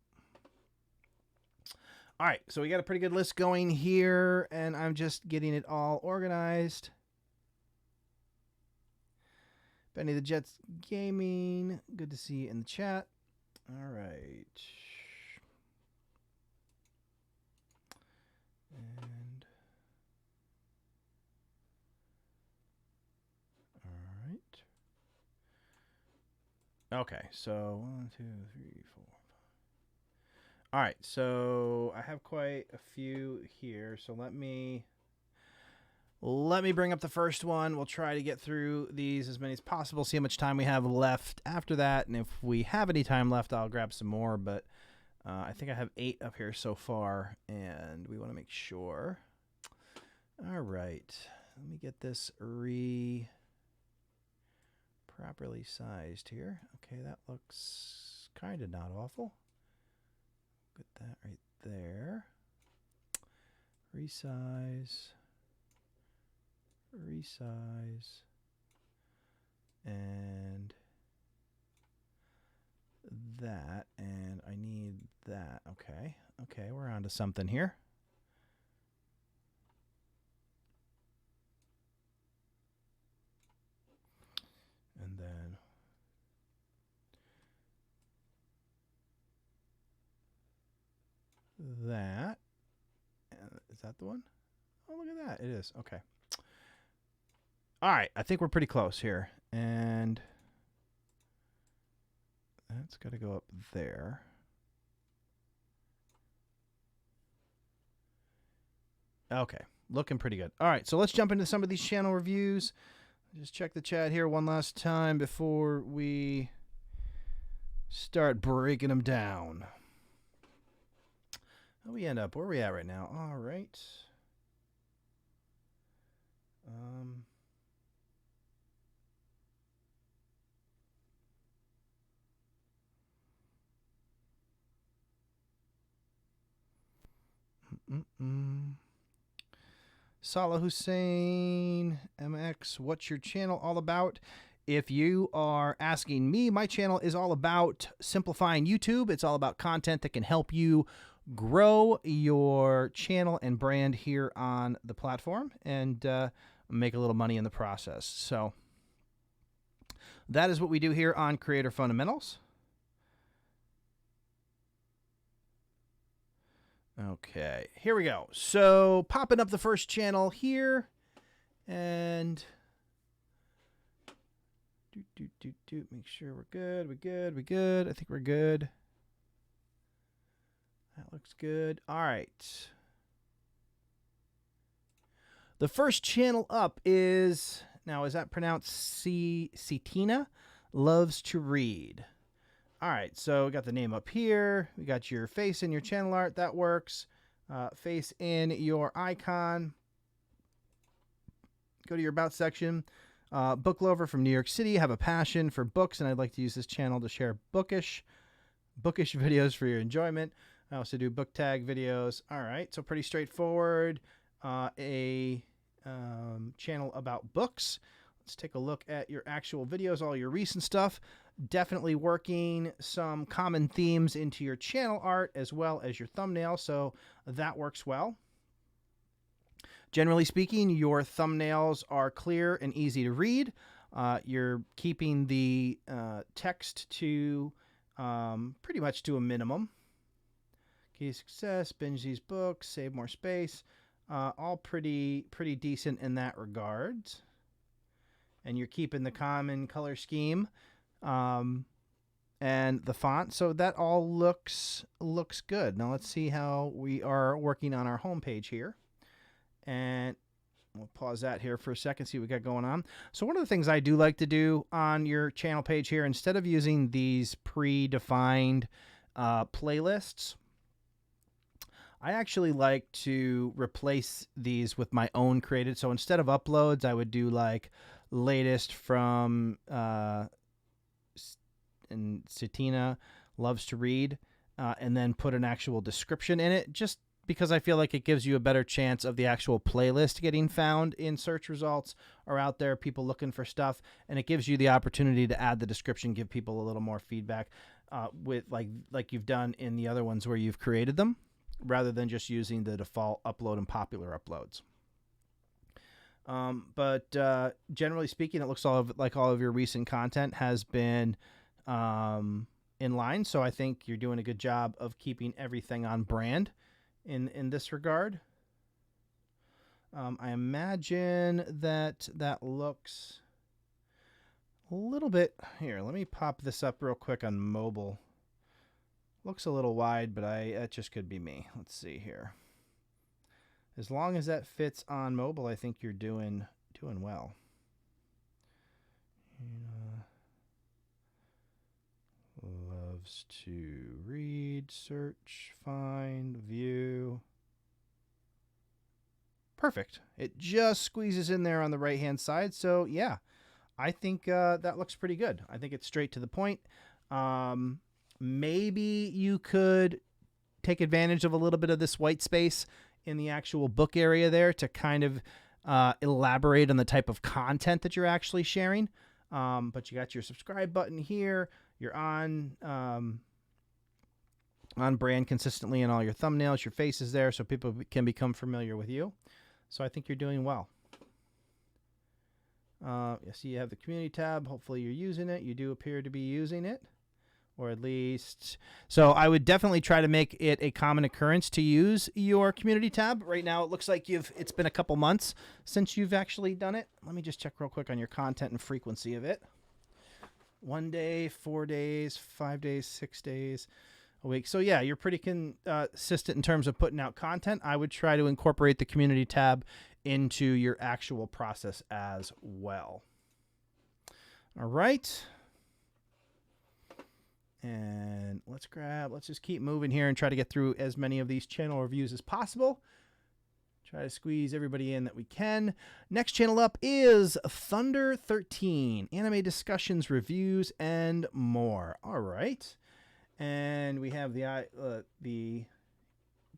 A: All right. So we got a pretty good list going here, and I'm just getting it all organized. Benny the Jets Gaming. Good to see you in the chat. All right. And Okay, so 1, 2, 3, 4. All right, so I have quite a few here. So let me bring up the first one. We'll try to get through these as many as possible, see how much time we have left after that. And if we have any time left, I'll grab some more. But I think I have 8 up here so far, and we want to make sure. All right, let me get this properly sized here. Okay, that looks kind of not awful. Put that right there. Resize. And that, and I need that. Okay, we're on to something here. And then that. Is that the one? Oh, look at that. It is. Okay. All right. I think we're pretty close here. And that's got to go up there. Okay. Looking pretty good. All right. So let's jump into some of these channel reviews. Just check the chat here one last time before we start breaking them down. How we end up? Where are we at right now? All right. Salah Hussein, MX, what's your channel all about? If you are asking me, my channel is all about simplifying YouTube. It's all about content that can help you grow your channel and brand here on the platform and make a little money in the process. So that is what we do here on Creator Fundamentals. Okay, here we go. So popping up the first channel here, and make sure we're good. We good. I think we're good. That looks good. All right. The first channel up is, now is that pronounced Cetina Loves to Read. All right, so we got the name up here. We got your face in your channel art. That works. Face in your icon. Go to your About section. Book lover from New York City. Have a passion for books, and I'd like to use this channel to share bookish videos for your enjoyment. I also do book tag videos. All right, so pretty straightforward. A channel about books. Let's take a look at your actual videos, all your recent stuff. Definitely working some common themes into your channel art as well as your thumbnail, so that works well. Generally speaking, your thumbnails are clear and easy to read. You're keeping the text to pretty much to a minimum. Key to success, binge these books, save more space. All pretty decent in that regard. And you're keeping the common color scheme. And the font, so that all looks good. Now let's see how we are working on our homepage here, and we'll pause that here for a second, see what we got going on. So one of the things I do like to do on your channel page here, instead of using these predefined playlists, I actually like to replace these with my own created. So instead of uploads, I would do like latest from and Cetina Loves to Read, and then put an actual description in it, just because I feel like it gives you a better chance of the actual playlist getting found in search results or out there, people looking for stuff, and it gives you the opportunity to add the description, give people a little more feedback with like you've done in the other ones where you've created them, rather than just using the default upload and popular uploads. But generally speaking, it looks like all of your recent content has been in line. So I think you're doing a good job of keeping everything on brand in this regard. I imagine that looks a little bit. Here, let me pop this up real quick on mobile. Looks a little wide, but that just could be me. Let's see here. As long as that fits on mobile, I think you're doing well. Loves to read, search, find, view. Perfect. It just squeezes in there on the right-hand side. So, yeah, I think that looks pretty good. I think it's straight to the point. Maybe you could take advantage of a little bit of this white space in the actual book area there to kind of elaborate on the type of content that you're actually sharing. But you got your subscribe button here. You're on brand consistently in all your thumbnails. Your face is there so people can become familiar with you. So I think you're doing well. See, you have the community tab. Hopefully you're using it. You do appear to be using it. Or at least, so I would definitely try to make it a common occurrence to use your community tab. Right now, it looks like it's been a couple months since you've actually done it. Let me just check real quick on your content and frequency of it. 1 day, 4 days, 5 days, 6 days, a week. So yeah, you're pretty consistent in terms of putting out content. I would try to incorporate the community tab into your actual process as well. All right. And let's just keep moving here and try to get through as many of these channel reviews as possible. Try to squeeze everybody in that we can. Next channel up is Thunder 13, anime discussions, reviews, and more. All right. And we have the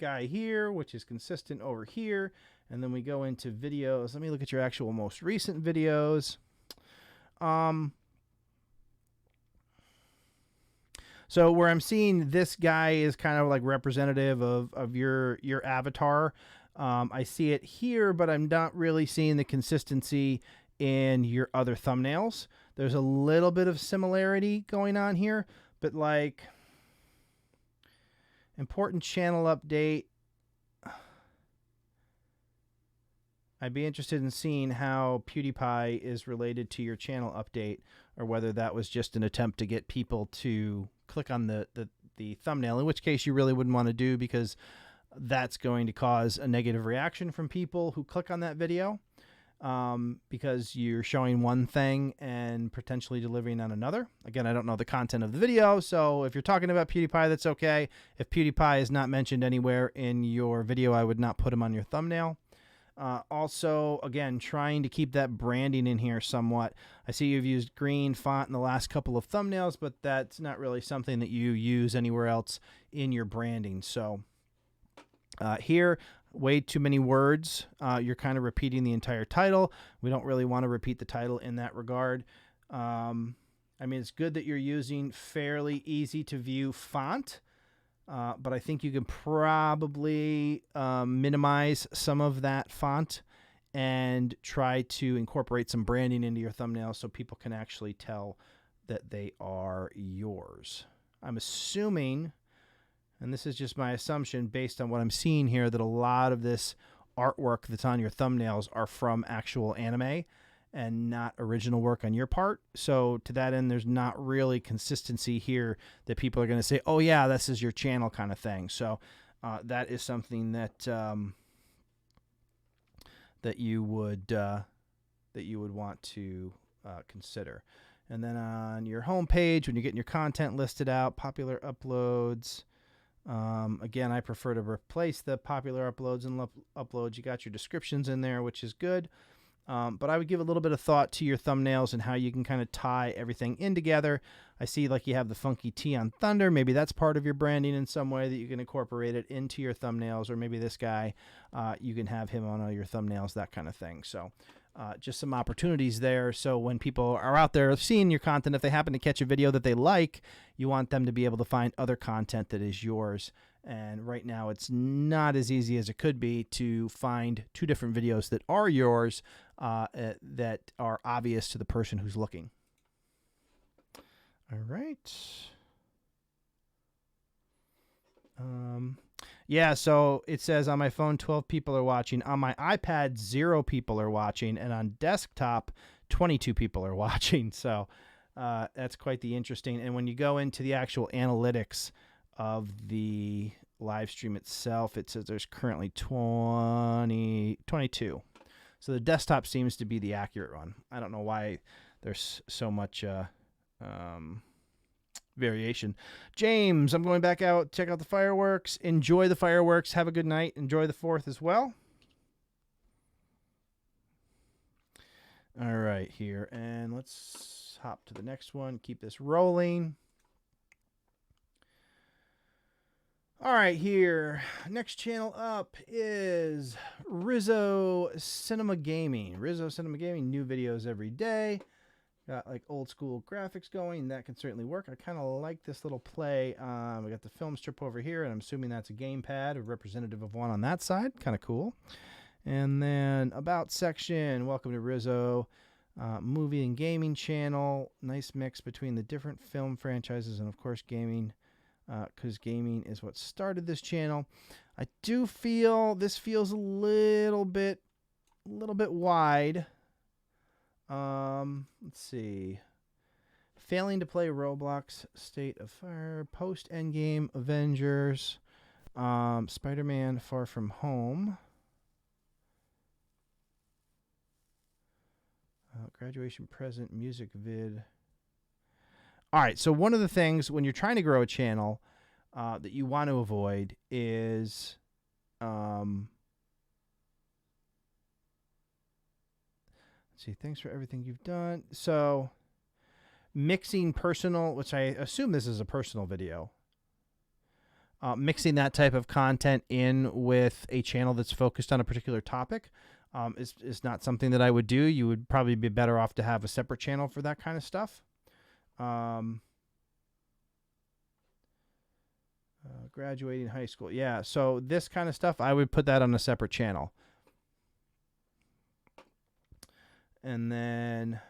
A: guy here, which is consistent over here. And then we go into videos. Let me look at your actual most recent videos. So where I'm seeing this guy is kind of like representative of your avatar. I see it here, but I'm not really seeing the consistency in your other thumbnails. There's a little bit of similarity going on here, but like important channel update. I'd be interested in seeing how PewDiePie is related to your channel update, or whether that was just an attempt to get people to click on the thumbnail, in which case you really wouldn't want to do, because that's going to cause a negative reaction from people who click on that video, because you're showing one thing and potentially delivering on another. Again, I don't know the content of the video, so if you're talking about PewDiePie, that's okay. If PewDiePie is not mentioned anywhere in your video, I would not put him on your thumbnail. Also, again, trying to keep that branding in here somewhat. I see you've used green font in the last couple of thumbnails, but that's not really something that you use anywhere else in your branding. So here, way too many words. You're kind of repeating the entire title. We don't really want to repeat the title in that regard. I mean, it's good that you're using fairly easy to view font. But I think you can probably minimize some of that font and try to incorporate some branding into your thumbnail so people can actually tell that they are yours. I'm assuming, and this is just my assumption based on what I'm seeing here, that a lot of this artwork that's on your thumbnails are from actual anime and not original work on your part. So to that end, there's not really consistency here that people are going to say, oh yeah, this is your channel kind of thing. So that is something that that you would want to consider. And then on your home page, when you're getting your content listed out, popular uploads. Again, I prefer to replace the popular uploads and uploads. You got your descriptions in there, which is good. But I would give a little bit of thought to your thumbnails and how you can kind of tie everything in together. I see like you have the funky T on Thunder. Maybe that's part of your branding in some way that you can incorporate it into your thumbnails. Or maybe this guy, you can have him on all your thumbnails, that kind of thing. So just some opportunities there. So when people are out there seeing your content, if they happen to catch a video that they like, you want them to be able to find other content that is yours. And right now it's not as easy as it could be to find two different videos that are yours that are obvious to the person who's looking. All right. Yeah, so it says on my phone 12 people are watching. On my iPad, 0 people are watching. And on desktop, 22 people are watching. So that's quite the interesting. And when you go into the actual analytics of the live stream itself, it says there's currently 22. So the desktop seems to be the accurate one. I don't know why there's so much variation. James, I'm going back out. Check out the fireworks. Enjoy the fireworks. Have a good night. Enjoy the 4th as well. All right, here. And let's hop to the next one. Keep this rolling. All right, here. Next channel up is Rizzo Cinema Gaming. Rizzo Cinema Gaming, new videos every day. Got like old school graphics going. That can certainly work. I kind of like this little play. We got the film strip over here, and I'm assuming that's a gamepad, a representative of one on that side. Kind of cool. And then about section. Welcome to Rizzo. Movie and gaming channel. Nice mix between the different film franchises and, of course, gaming. Because gaming is what started this channel. I do feel this feels a little bit wide. Let's see. Failing to play Roblox, State of Fire, Post Endgame, Avengers, Spider-Man Far From Home, graduation present, music vid. All right, so one of the things when you're trying to grow a channel that you want to avoid is let's see, thanks for everything you've done. So mixing personal, which I assume this is a personal video, mixing that type of content in with a channel that's focused on a particular topic is not something that I would do. You would probably be better off to have a separate channel for that kind of stuff. Graduating high school. Yeah, so this kind of stuff, I would put that on a separate channel. And then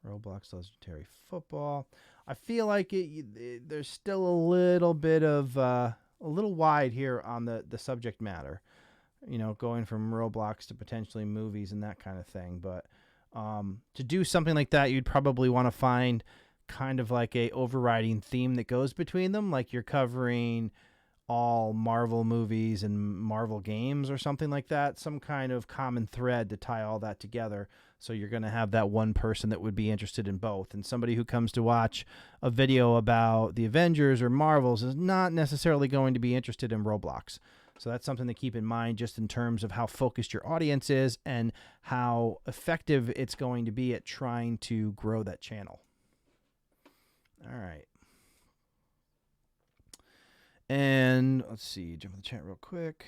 A: Roblox Legendary Football. I feel like there's still a little bit of a little wide here on the subject matter. You know, going from Roblox to potentially movies and that kind of thing. But to do something like that, you'd probably want to find kind of like a overriding theme that goes between them, like you're covering all Marvel movies and Marvel games or something like that, some kind of common thread to tie all that together. So you're going to have that one person that would be interested in both. And somebody who comes to watch a video about the Avengers or Marvels is not necessarily going to be interested in Roblox. So that's something to keep in mind just in terms of how focused your audience is and how effective it's going to be at trying to grow that channel. All right. And let's see, jump in the chat real quick.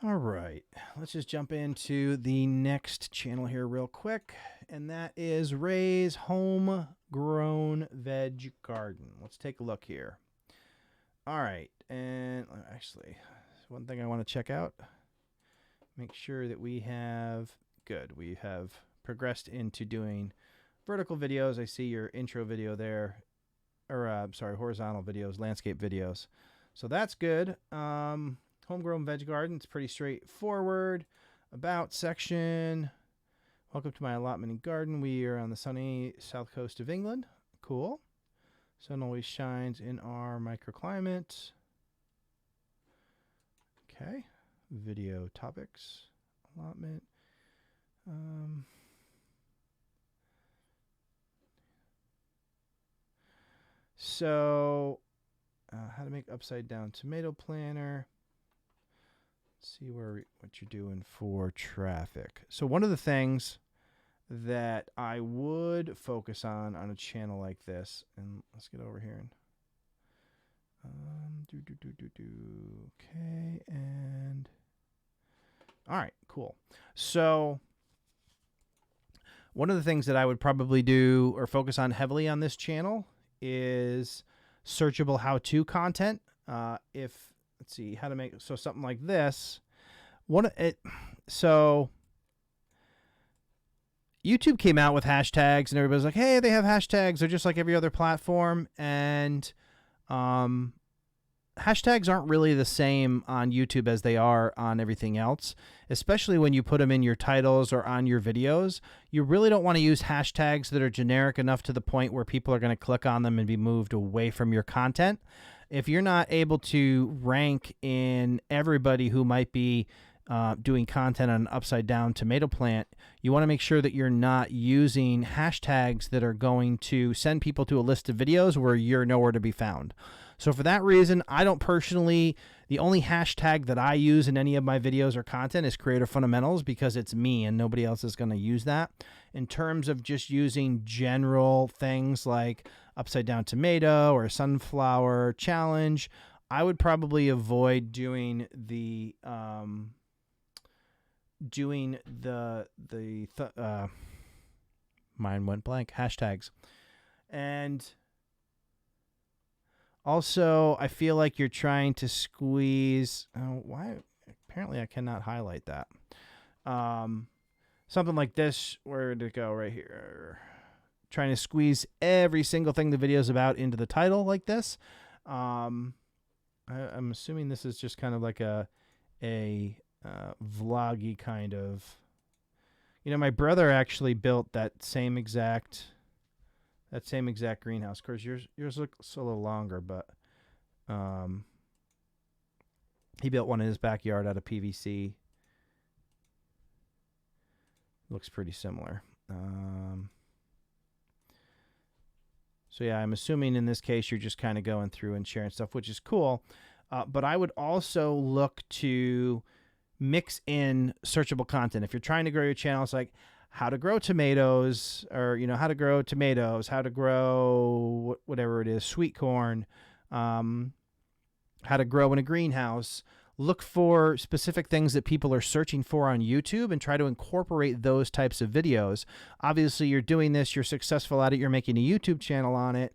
A: All right, let's just jump into the next channel here real quick, and that is Ray's Homegrown Veg Garden. Let's take a look here. All right, and actually, one thing I want to check out, make sure that we have, good, we have progressed into doing vertical videos. I see your intro video there, or sorry, horizontal videos, landscape videos. So that's good. Homegrown Veg Garden, it's pretty straightforward. About section. Welcome to my allotment and garden. We are on the sunny south coast of England. Cool. Sun always shines in our microclimate. Okay. Video topics. Allotment. So, how to make upside down tomato planter. See what you're doing for traffic. So one of the things that I would focus on a channel like this, and let's get over here and okay, and all right, cool. So one of the things that I would probably do or focus on heavily on this channel is searchable how-to content. if let's see how to make so something like this. So YouTube came out with hashtags, and everybody's like, "Hey, they have hashtags. They're just like every other platform." And hashtags aren't really the same on YouTube as they are on everything else, especially when you put them in your titles or on your videos. You really don't want to use hashtags that are generic enough to the point where people are going to click on them and be moved away from your content. If you're not able to rank in everybody who might be doing content on an upside down tomato plant, you want to make sure that you're not using hashtags that are going to send people to a list of videos where you're nowhere to be found. So for that reason, I don't personally, the only hashtag that I use in any of my videos or content is creator fundamentals, because it's me and nobody else is going to use that. In terms of just using general things like upside down tomato or sunflower challenge, I would probably avoid doing the mine went blank, hashtags. And also, I feel like you're trying to squeeze. Oh, why? Apparently, I cannot highlight that. Something like this. Where did it go? Right here. Trying to squeeze every single thing the video's about into the title like this. I'm assuming this is just kind of like a vloggy kind of. You know, my brother actually built that same exact greenhouse. Of course, yours looks a little longer, but he built one in his backyard out of PVC. Looks pretty similar. So yeah, I'm assuming in this case you're just kind of going through and sharing stuff, which is cool. But I would also look to mix in searchable content. If you're trying to grow your channel, it's like how to grow tomatoes, or, you know, how to grow tomatoes, how to grow whatever it is, sweet corn, how to grow in a greenhouse. Look for specific things that people are searching for on YouTube and try to incorporate those types of videos. Obviously, you're doing this, you're successful at it, you're making a YouTube channel on it.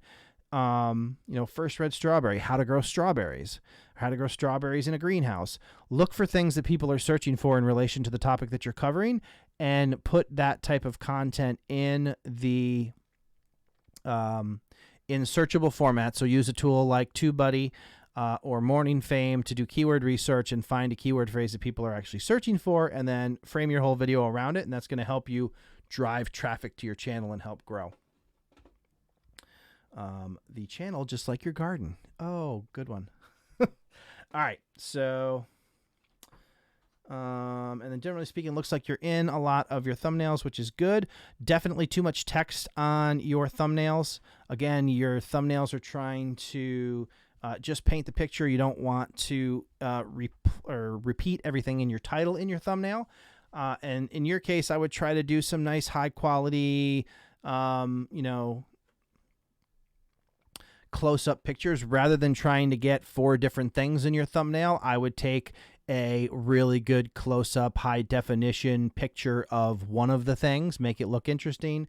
A: You know, first red strawberry, how to grow strawberries, how to grow strawberries in a greenhouse. Look for things that people are searching for in relation to the topic that you're covering, and put that type of content in the in searchable format. So use a tool like TubeBuddy or Morning Fame to do keyword research and find a keyword phrase that people are actually searching for, and then frame your whole video around it, and that's going to help you drive traffic to your channel and help grow the channel, just like your garden. Oh, good one. All right, so and then generally speaking, it looks like you're in a lot of your thumbnails, which is good. Definitely too much text on your thumbnails. Again, your thumbnails are trying to just paint the picture. You don't want to repeat everything in your title in your thumbnail. And in your case, I would try to do some nice high quality, you know, close-up pictures. Rather than trying to get 4 different things in your thumbnail, I would take a really good close-up high definition picture of one of the things, make it look interesting,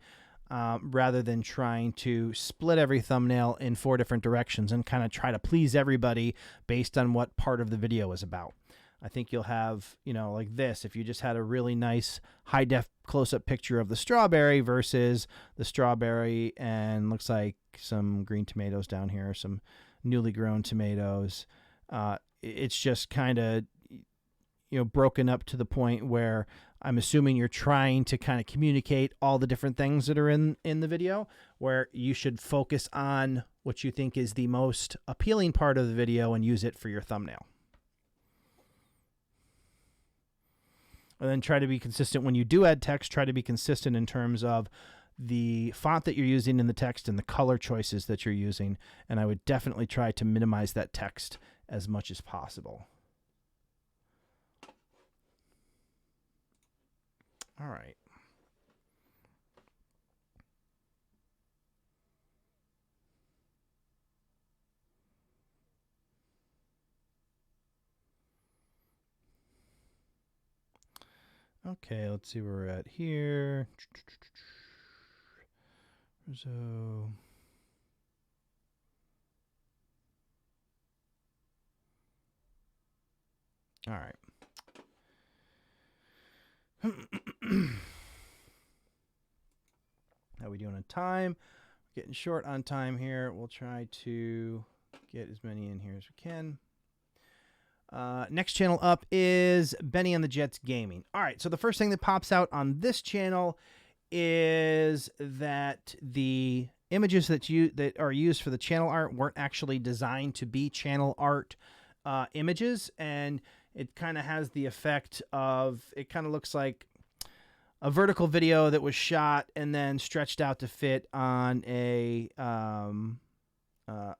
A: rather than trying to split every thumbnail in 4 different directions and kind of try to please everybody based on what part of the video is about. I think you'll have, you know, like this, if you just had a really nice high def close-up picture of the strawberry versus the strawberry and looks like some green tomatoes down here, some newly grown tomatoes. It's just kind of, you know, broken up to the point where I'm assuming you're trying to kind of communicate all the different things that are in the video, where you should focus on what you think is the most appealing part of the video and use it for your thumbnail. And then try to be consistent when you do add text. Try to be consistent in terms of the font that you're using in the text and the color choices that you're using. And I would definitely try to minimize that text as much as possible. All right. Okay, let's see where we're at here. So All right. How are we doing on time? Getting short on time here. We'll try to get as many in here as we can. Next channel up is Benny and the Jets Gaming. All right, so the first thing that pops out on this channel is that the images that are used for the channel art weren't actually designed to be channel art images, and it kind of has the effect of, it kind of looks like a vertical video that was shot and then stretched out to fit on a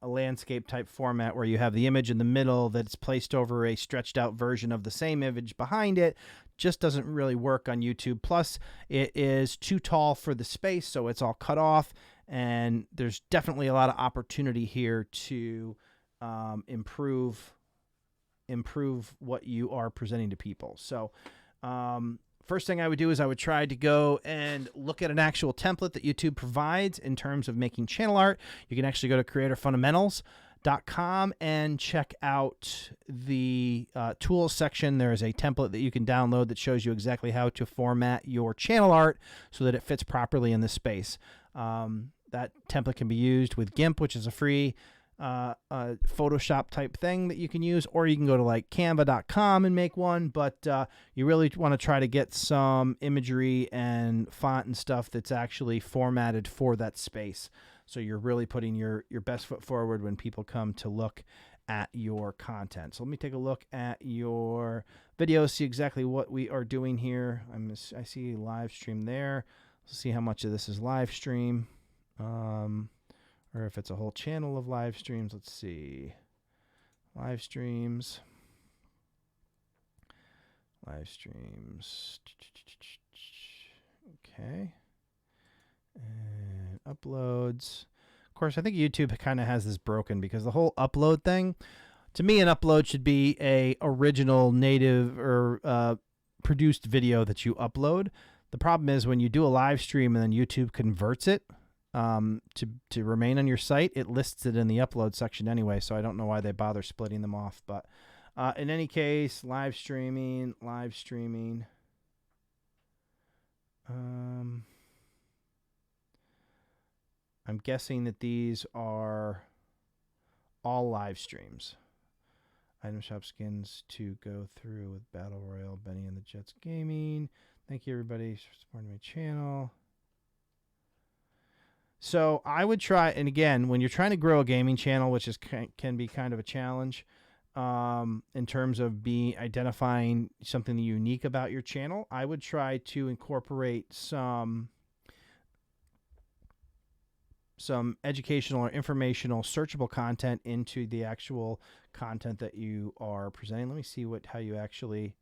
A: landscape type format where you have the image in the middle that's placed over a stretched out version of the same image behind it. Just doesn't really work on YouTube. Plus, it is too tall for the space, so it's all cut off, and there's definitely a lot of opportunity here to improve what you are presenting to people. So first thing I would do is I would try to go and look at an actual template that YouTube provides in terms of making channel art. You can actually go to creatorfundamentals.com and check out the tools section. There is a template that you can download that shows you exactly how to format your channel art so that it fits properly in this space. That template can be used with GIMP, which is a free Photoshop type thing that you can use, or you can go to like canva.com and make one, but you really want to try to get some imagery and font and stuff that's actually formatted for that space, so you're really putting your best foot forward when people come to look at your content. So let me take a look at your video, see exactly what we are doing here. I see live stream there. Let's see how much of this is live stream. Or if it's a whole channel of live streams. Let's see. Live streams. Live streams. Okay. And uploads. Of course, I think YouTube kind of has this broken because the whole upload thing, to me, an upload should be a original native or produced video that you upload. The problem is when you do a live stream and then YouTube converts it to remain on your site, it lists it in the upload section anyway, so I don't know why they bother splitting them off. But in any case, live streaming. I'm guessing that these are all live streams. Item shop skins to go through with Battle Royale, Benny and the Jets Gaming. Thank you, everybody, for supporting my channel. So I would try, and again, when you're trying to grow a gaming channel, which can be kind of a challenge in terms of identifying something unique about your channel, I would try to incorporate some educational or informational searchable content into the actual content that you are presenting. Let me see how you actually...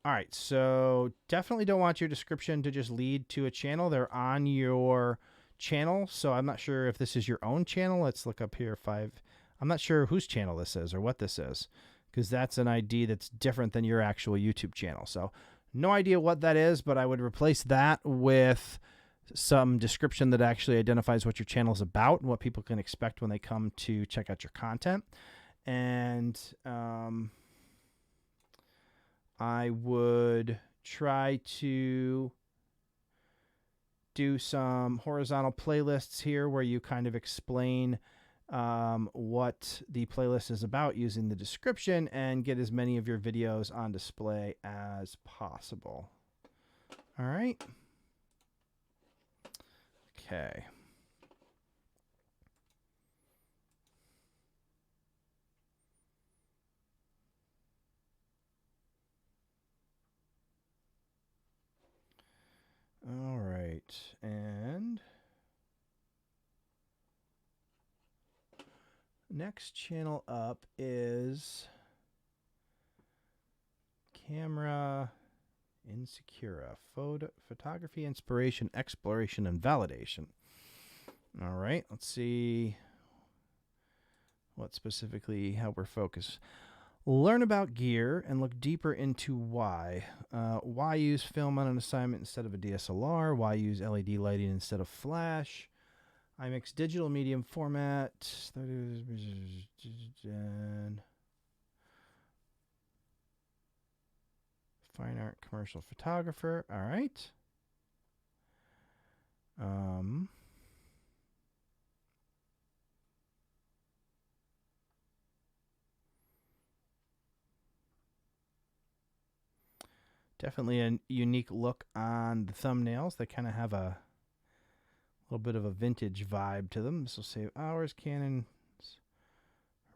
A: All right, so definitely don't want your description to just lead to a channel. They're on your channel, so I'm not sure if this is your own channel. Let's look up here. I'm not sure whose channel this is or what this is, because that's an ID that's different than your actual YouTube channel. So no idea what that is, but I would replace that with some description that actually identifies what your channel is about and what people can expect when they come to check out your content. And I would try to do some horizontal playlists here where you kind of explain what the playlist is about using the description and get as many of your videos on display as possible. All right. Okay. All right, and next channel up is Camera Insecura, photography, inspiration, exploration, and validation. All right, let's see what specifically how we're focused. Learn about gear and look deeper into why. Why use film on an assignment instead of a DSLR? Why use LED lighting instead of flash? IMAX digital medium format. Fine art commercial photographer. All right. Definitely a unique look on the thumbnails. They kind of have a little bit of a vintage vibe to them. This will save hours. Canon's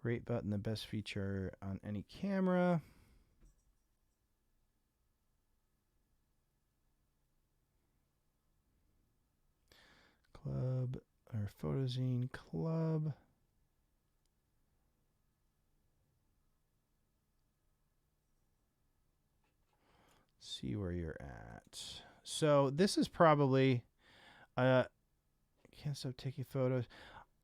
A: rate button, the best feature on any camera. Club or Photozine Club. See where you're at. So this is probably can't stop taking photos.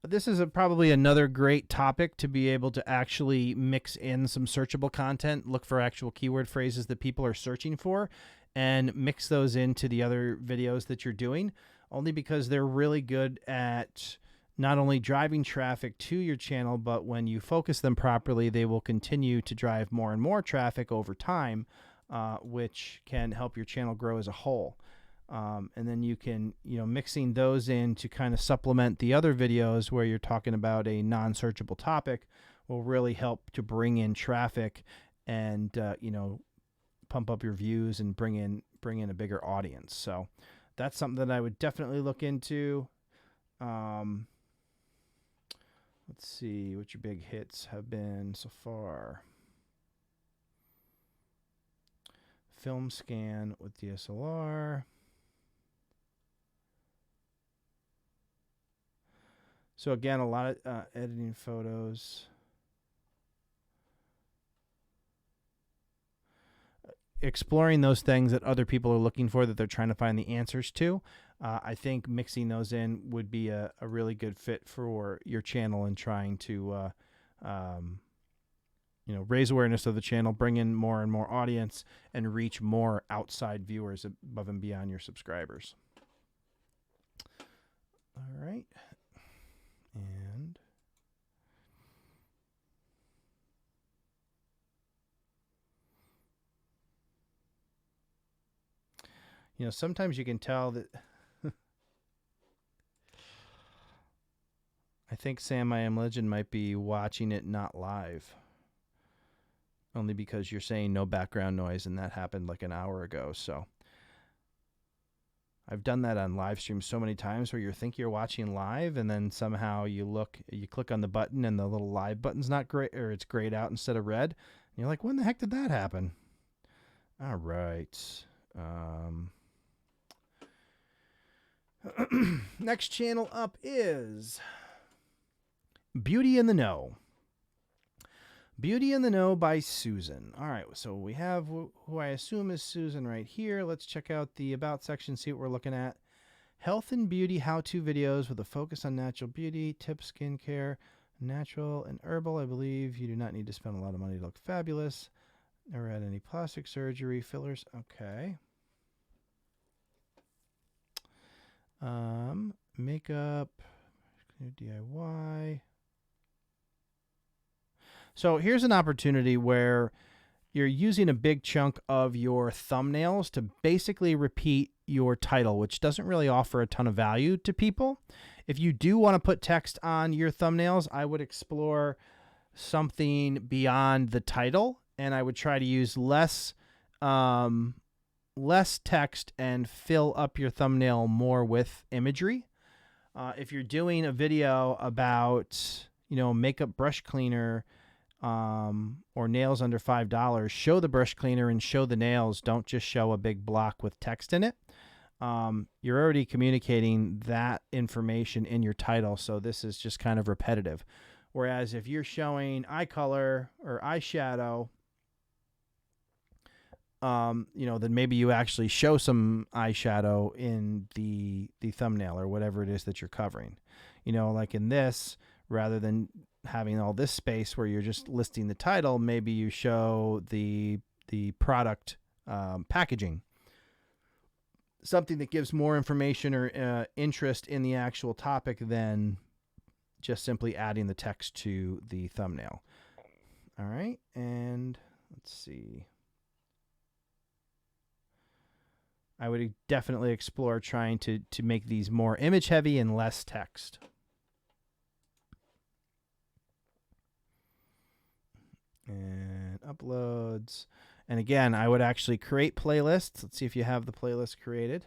A: This is probably another great topic to be able to actually mix in some searchable content, look for actual keyword phrases that people are searching for, and mix those into the other videos that you're doing, only because they're really good at not only driving traffic to your channel, but when you focus them properly, they will continue to drive more and more traffic over time, which can help your channel grow as a whole. And then you can, mixing those in to kind of supplement the other videos where you're talking about a non-searchable topic will really help to bring in traffic and, pump up your views and bring in a bigger audience. So that's something that I would definitely look into. Let's see what your big hits have been so far. Film scan with DSLR. So again, a lot of editing photos. Exploring those things that other people are looking for that they're trying to find the answers to. I think mixing those in would be a really good fit for your channel and trying to raise awareness of the channel, bring in more and more audience, and reach more outside viewers above and beyond your subscribers. All right. And sometimes you can tell that I think Sam I Am Legend might be watching it not live. Only because you're saying no background noise, and that happened like an hour ago. So I've done that on live streams so many times where you think you're watching live, and then somehow you click on the button and the little live button's not great, or it's grayed out instead of red. And you're like, when the heck did that happen? All right. Next channel up is Beauty in the Know. Beauty in the Know by Susan. All right, so we have who I assume is Susan right here. Let's check out the About section, see what we're looking at. Health and beauty how-to videos with a focus on natural beauty, tips, skincare, natural and herbal. I believe you do not need to spend a lot of money to look fabulous. Never had any plastic surgery, fillers. Okay. Makeup, DIY. So here's an opportunity where you're using a big chunk of your thumbnails to basically repeat your title, which doesn't really offer a ton of value to people. If you do want to put text on your thumbnails, I would explore something beyond the title, and I would try to use less text and fill up your thumbnail more with imagery. If you're doing a video about, makeup brush cleaner, or nails under $5, show the brush cleaner and show the nails. Don't just show a big block with text in it. You're already communicating that information in your title, so this is just kind of repetitive. Whereas if you're showing eye color or eyeshadow, then maybe you actually show some eyeshadow in the thumbnail or whatever it is that you're covering. Like in this, rather than having all this space where you're just listing the title, maybe you show the product packaging, something that gives more information or interest in the actual topic than just simply adding the text to the thumbnail. All right, and let's see. I would definitely explore trying to make these more image heavy and less text. And uploads. And again, I would actually create playlists. Let's see if you have the playlist created.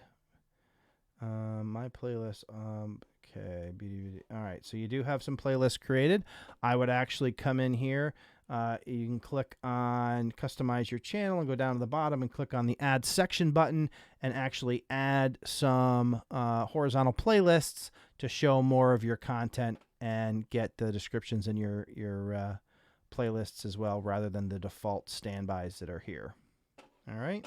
A: My playlist, okay, all right, so you do have some playlists created. I would actually come in here. You can click on customize your channel and go down to the bottom and click on the add section button and actually add some horizontal playlists to show more of your content and get the descriptions in your playlists as well, rather than the default standbys that are here. All right.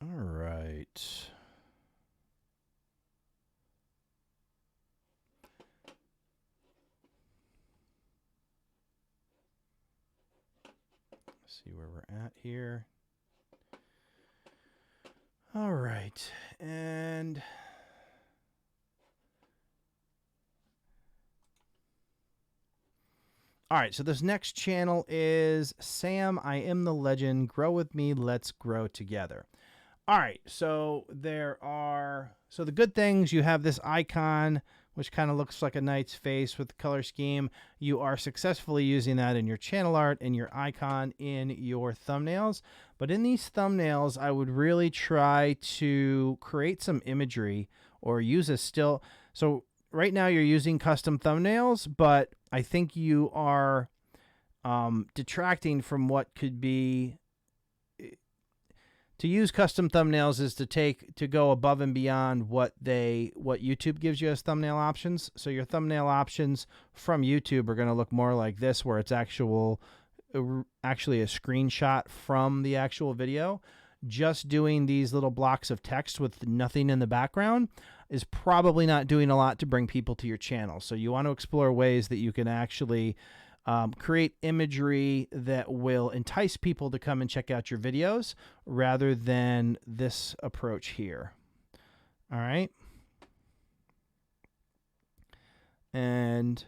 A: All right. Let's see where we're at here. All right. And all right, so this next channel is Sam, I Am the Legend. Grow with me. Let's grow together. All right, so so the good things, you have this icon, which kind of looks like a knight's face with the color scheme. You are successfully using that in your channel art and your icon in your thumbnails. But in these thumbnails, I would really try to create some imagery or use a still. So right now you're using custom thumbnails, but I think you are detracting from what could be. To use custom thumbnails is to go above and beyond what YouTube gives you as thumbnail options. So your thumbnail options from YouTube are going to look more like this, where it's actually a screenshot from the actual video. Just doing these little blocks of text with nothing in the background is probably not doing a lot to bring people to your channel. So you want to explore ways that you can actually create imagery that will entice people to come and check out your videos rather than this approach here. All right. And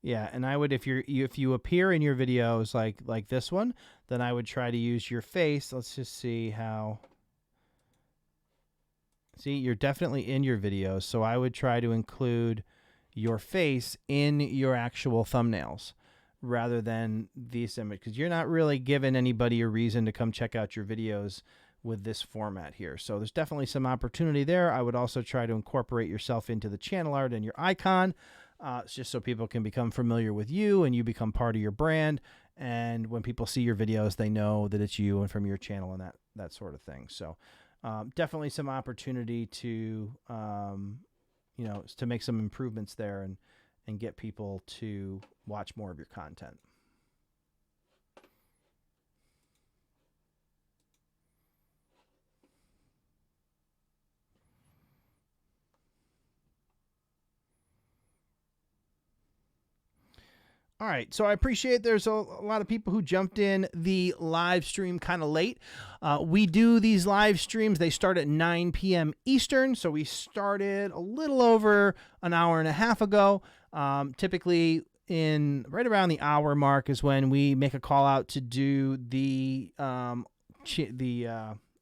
A: yeah, and I would, if you appear in your videos like this one, then I would try to use your face. Let's just see how. See, you're definitely in your videos, so I would try to include your face in your actual thumbnails rather than these images, because you're not really giving anybody a reason to come check out your videos with this format here. So there's definitely some opportunity there. I would also try to incorporate yourself into the channel art and your icon, just so people can become familiar with you and you become part of your brand. And when people see your videos, they know that it's you and from your channel and that sort of thing. So definitely some opportunity to, to make some improvements there and get people to watch more of your content. All right, so I appreciate there's a lot of people who jumped in the live stream kind of late. We do these live streams. They start at 9 p.m. Eastern, so we started a little over an hour and a half ago. Typically, in right around the hour mark is when we make a call out to do the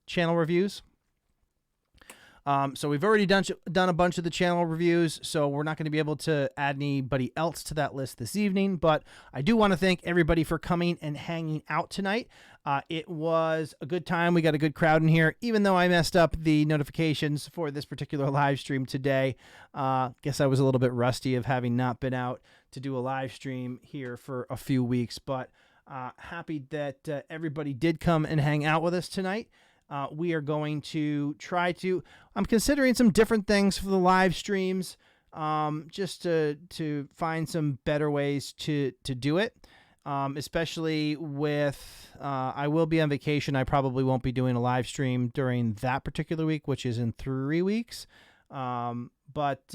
A: channel reviews. So we've already done a bunch of the channel reviews, so we're not going to be able to add anybody else to that list this evening, but I do want to thank everybody for coming and hanging out tonight. It was a good time. We got a good crowd in here, even though I messed up the notifications for this particular live stream today. Guess I was a little bit rusty of having not been out to do a live stream here for a few weeks, but happy that everybody did come and hang out with us tonight. We are going to I'm considering some different things for the live streams, just to find some better ways to do it, especially with, I will be on vacation. I probably won't be doing a live stream during that particular week, which is in 3 weeks. But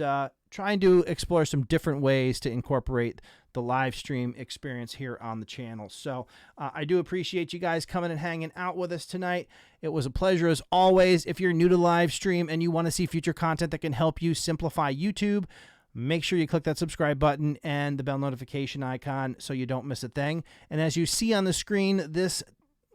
A: trying to explore some different ways to incorporate the live stream experience here on the channel. So I do appreciate you guys coming and hanging out with us tonight. It was a pleasure as always. If you're new to live stream and you want to see future content that can help you simplify YouTube, Make sure you click that subscribe button and the bell notification icon so you don't miss a thing. And as you see on the screen, this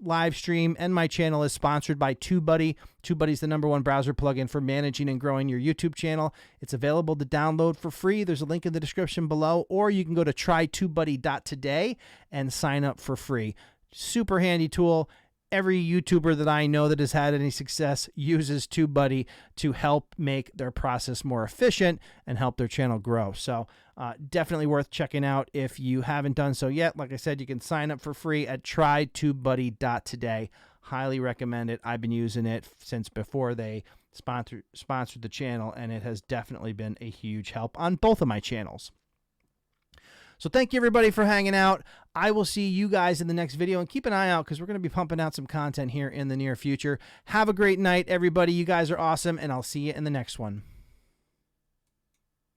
A: live stream and my channel is sponsored by TUBEBUDDY. TUBEBUDDY is the #1 browser plugin for managing and growing your YouTube channel. It's available to download for free. There's a link in the description below, or you can go to trytubebuddy.today and sign up for free. Super handy tool. Every YouTuber that I know that has had any success uses TUBEBUDDY to help make their process more efficient and help their channel grow. So definitely worth checking out if you haven't done so yet. Like I said, you can sign up for free at trytubebuddy.today. Highly recommend it. I've been using it since before they sponsored the channel, and it has definitely been a huge help on both of my channels. So thank you, everybody, for hanging out. I will see you guys in the next video, and keep an eye out because we're going to be pumping out some content here in the near future. Have a great night, everybody. You guys are awesome, and I'll see you in the next one.